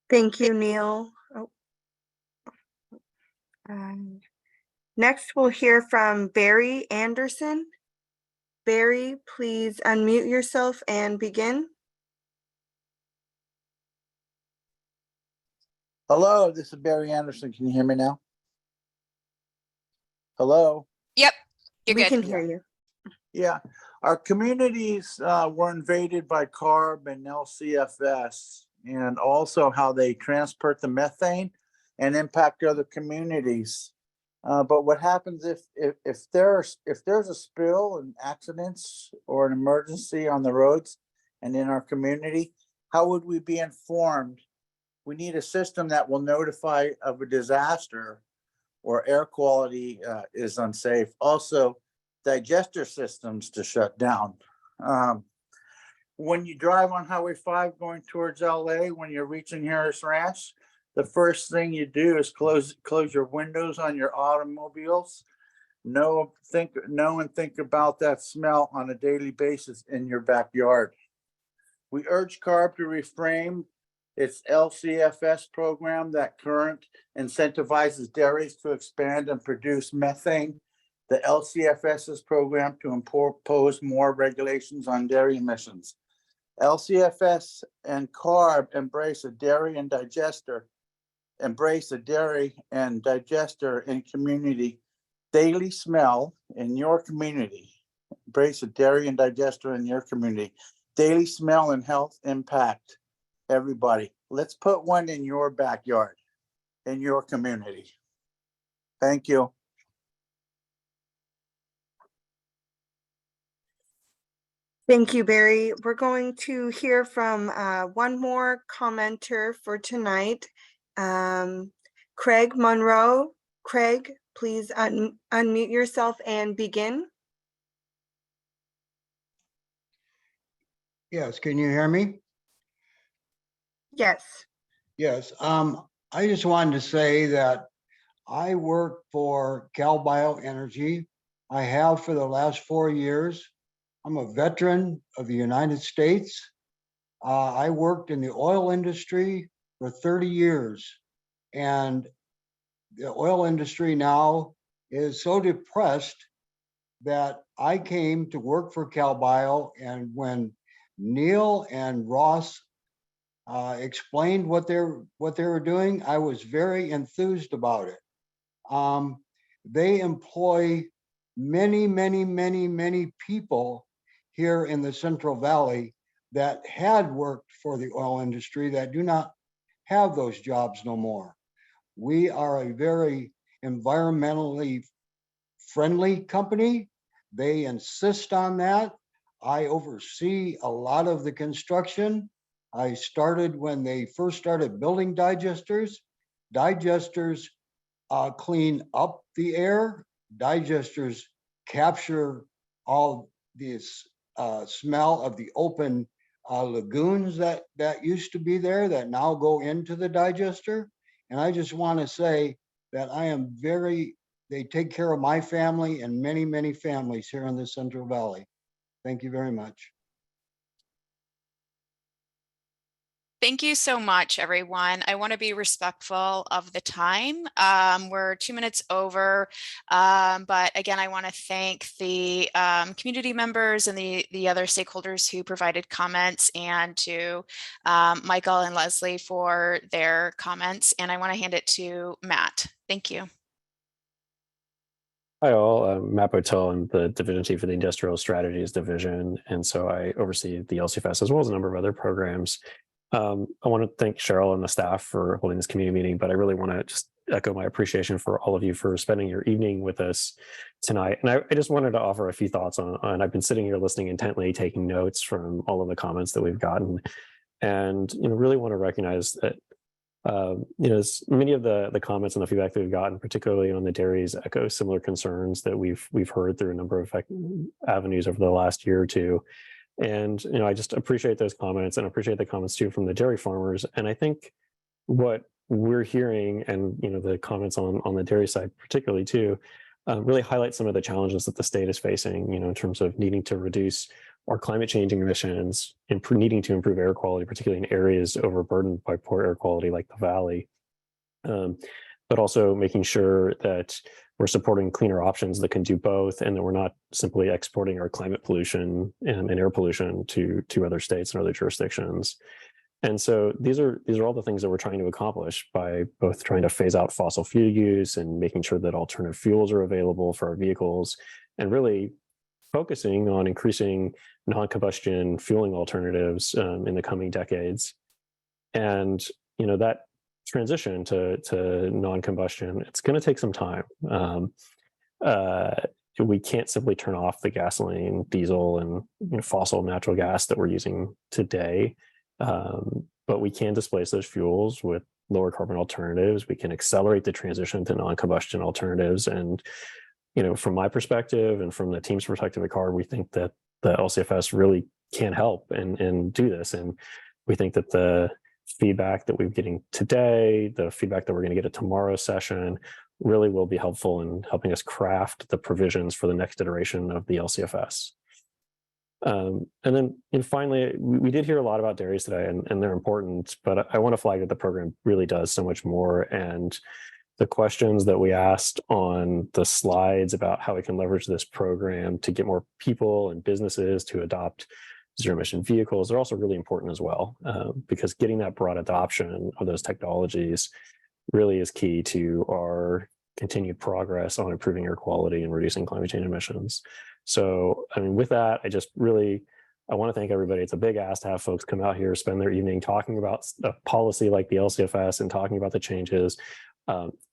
Thank you, Neil. Next, we'll hear from Barry Anderson. Barry, please unmute yourself and begin. Hello, this is Barry Anderson. Can you hear me now? Hello? Yep, you're We good. can hear you. Yeah, our communities were invaded by CARB and LCFS, and also how they transport the methane and impact other communities. But what happens if there's a spill and accidents or an emergency on the roads and in our community, how would we be informed? We need a system that will notify of a disaster or air quality is unsafe. Also, digester systems to shut down. When you drive on Highway 5 going towards LA, when you're reaching Harris Ranch, the first thing you do is close your windows on your automobiles. Know and think about that smell on a daily basis in your backyard. We urge CARB to reframe its LCFS program that current incentivizes dairies to expand and produce methane. The LCFS's program to impose more regulations on dairy emissions. LCFS and CARB embrace a dairy and digester in community. Daily smell in your community. Embrace a dairy and digester in your community. Daily smell and health impact everybody. Let's put one in your backyard, in your community. Thank you. Thank you, Barry. We're going to hear from one more commenter for tonight. Craig Monroe. Craig, please unmute yourself and begin. Yes, can you hear me? Yes. Yes, I just wanted to say that I work for CalBio Energy. I have for the last 4 years. I'm a veteran of the United States. I worked in the oil industry for 30 years. And the oil industry now is so depressed that I came to work for CalBio, and when Neil and Ross explained what they were doing, I was very enthused about it. They employ many people here in the Central Valley that had worked for the oil industry that do not have those jobs no more. We are a very environmentally friendly company. They insist on that. I oversee a lot of the construction. I started when they first started building digesters. Digesters clean up the air. Digesters capture all this smell of the open lagoons that used to be there that now go into the digester. And I just want to say that I am they take care of my family and many families here in the Central Valley. Thank you very much. Thank you so much, everyone. I want to be respectful of the time. We're 2 minutes over, but again, I want to thank the community members and the other stakeholders who provided comments, and to Michael and Leslie for their comments. And I want to hand it to Matt. Thank you. Hi all, I'm Matt Botel. I'm the Division Chief for the Industrial Strategies Division, and so I oversee the LCFS as well as a number of other programs. I want to thank Cheryl and the staff for holding this community meeting, but I really want to just echo my appreciation for all of you for spending your evening with us tonight. And I just wanted to offer a few thoughts on I've been sitting here listening intently, taking notes from all of the comments that we've gotten, and really want to recognize that many of the comments and the feedback that we've gotten, particularly on the dairies, echo similar concerns that we've heard through a number of avenues over the last year or two. And I just appreciate those comments, and appreciate the comments too from the dairy farmers. And I think what we're hearing, and the comments on the dairy side particularly too, really highlight some of the challenges that the state is facing, in terms of needing to reduce our climate changing emissions, and needing to improve air quality, particularly in areas overburdened by poor air quality like the Valley. But also making sure that we're supporting cleaner options that can do both, and that we're not simply exporting our climate pollution and air pollution to other states and other jurisdictions. And so these are all the things that we're trying to accomplish by both trying to phase out fossil fuel use and making sure that alternative fuels are available for our vehicles, and really focusing on increasing non-combustion fueling alternatives in the coming decades. And that transition to non-combustion, it's going to take some time. We can't simply turn off the gasoline, diesel, and fossil natural gas that we're using today, but we can displace those fuels with lower carbon alternatives. We can accelerate the transition to non-combustion alternatives. And from my perspective and from the team's perspective at CARB, we think that the LCFS really can help and do this. And we think that the feedback that we're getting today, the feedback that we're going to get at tomorrow's session, really will be helpful in helping us craft the provisions for the next iteration of the LCFS. And then finally, we did hear a lot about dairies today, and they're important, but I want to flag that the program really does so much more. And the questions that we asked on the slides about how we can leverage this program to get more people and businesses to adopt zero emission vehicles are also really important as well, because getting that broad adoption of those technologies really is key to our continued progress on improving air quality and reducing climate change emissions. So, with that, I want to thank everybody. It's a big ask to have folks come out here, spend their evening talking about a policy like the LCFS and talking about the changes.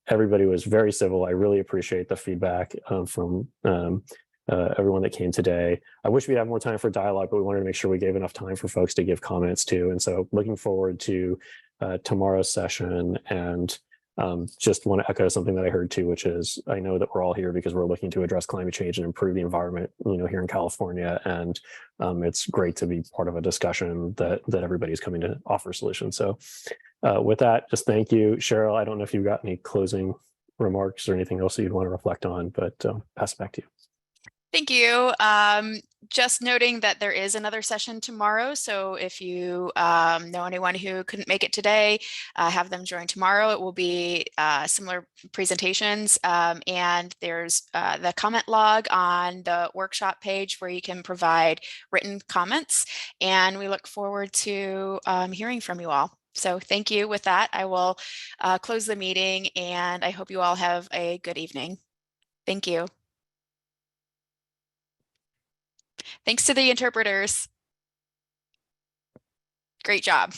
Everybody was very civil. I really appreciate the feedback from everyone that came today. I wish we'd have more time for dialogue, but we wanted to make sure we gave enough time for folks to give comments too. And so looking forward to tomorrow's session, and just want to echo something that I heard too, which is I know that we're all here because we're looking to address climate change and improve the environment, here in California. And it's great to be part of a discussion that everybody's coming to offer solutions. So with that, just thank you. Cheryl, I don't know if you've got any closing remarks or anything else that you'd want to reflect on, but pass it back to you. Thank you. Just noting that there is another session tomorrow. So if you know anyone who couldn't make it today, have them join tomorrow. It will be similar presentations. And there's the comment log on the workshop page where you can provide written comments. And we look forward to hearing from you all. So thank you. With that, I will close the meeting, and I hope you all have a good evening. Thank you. Thanks to the interpreters. Great job.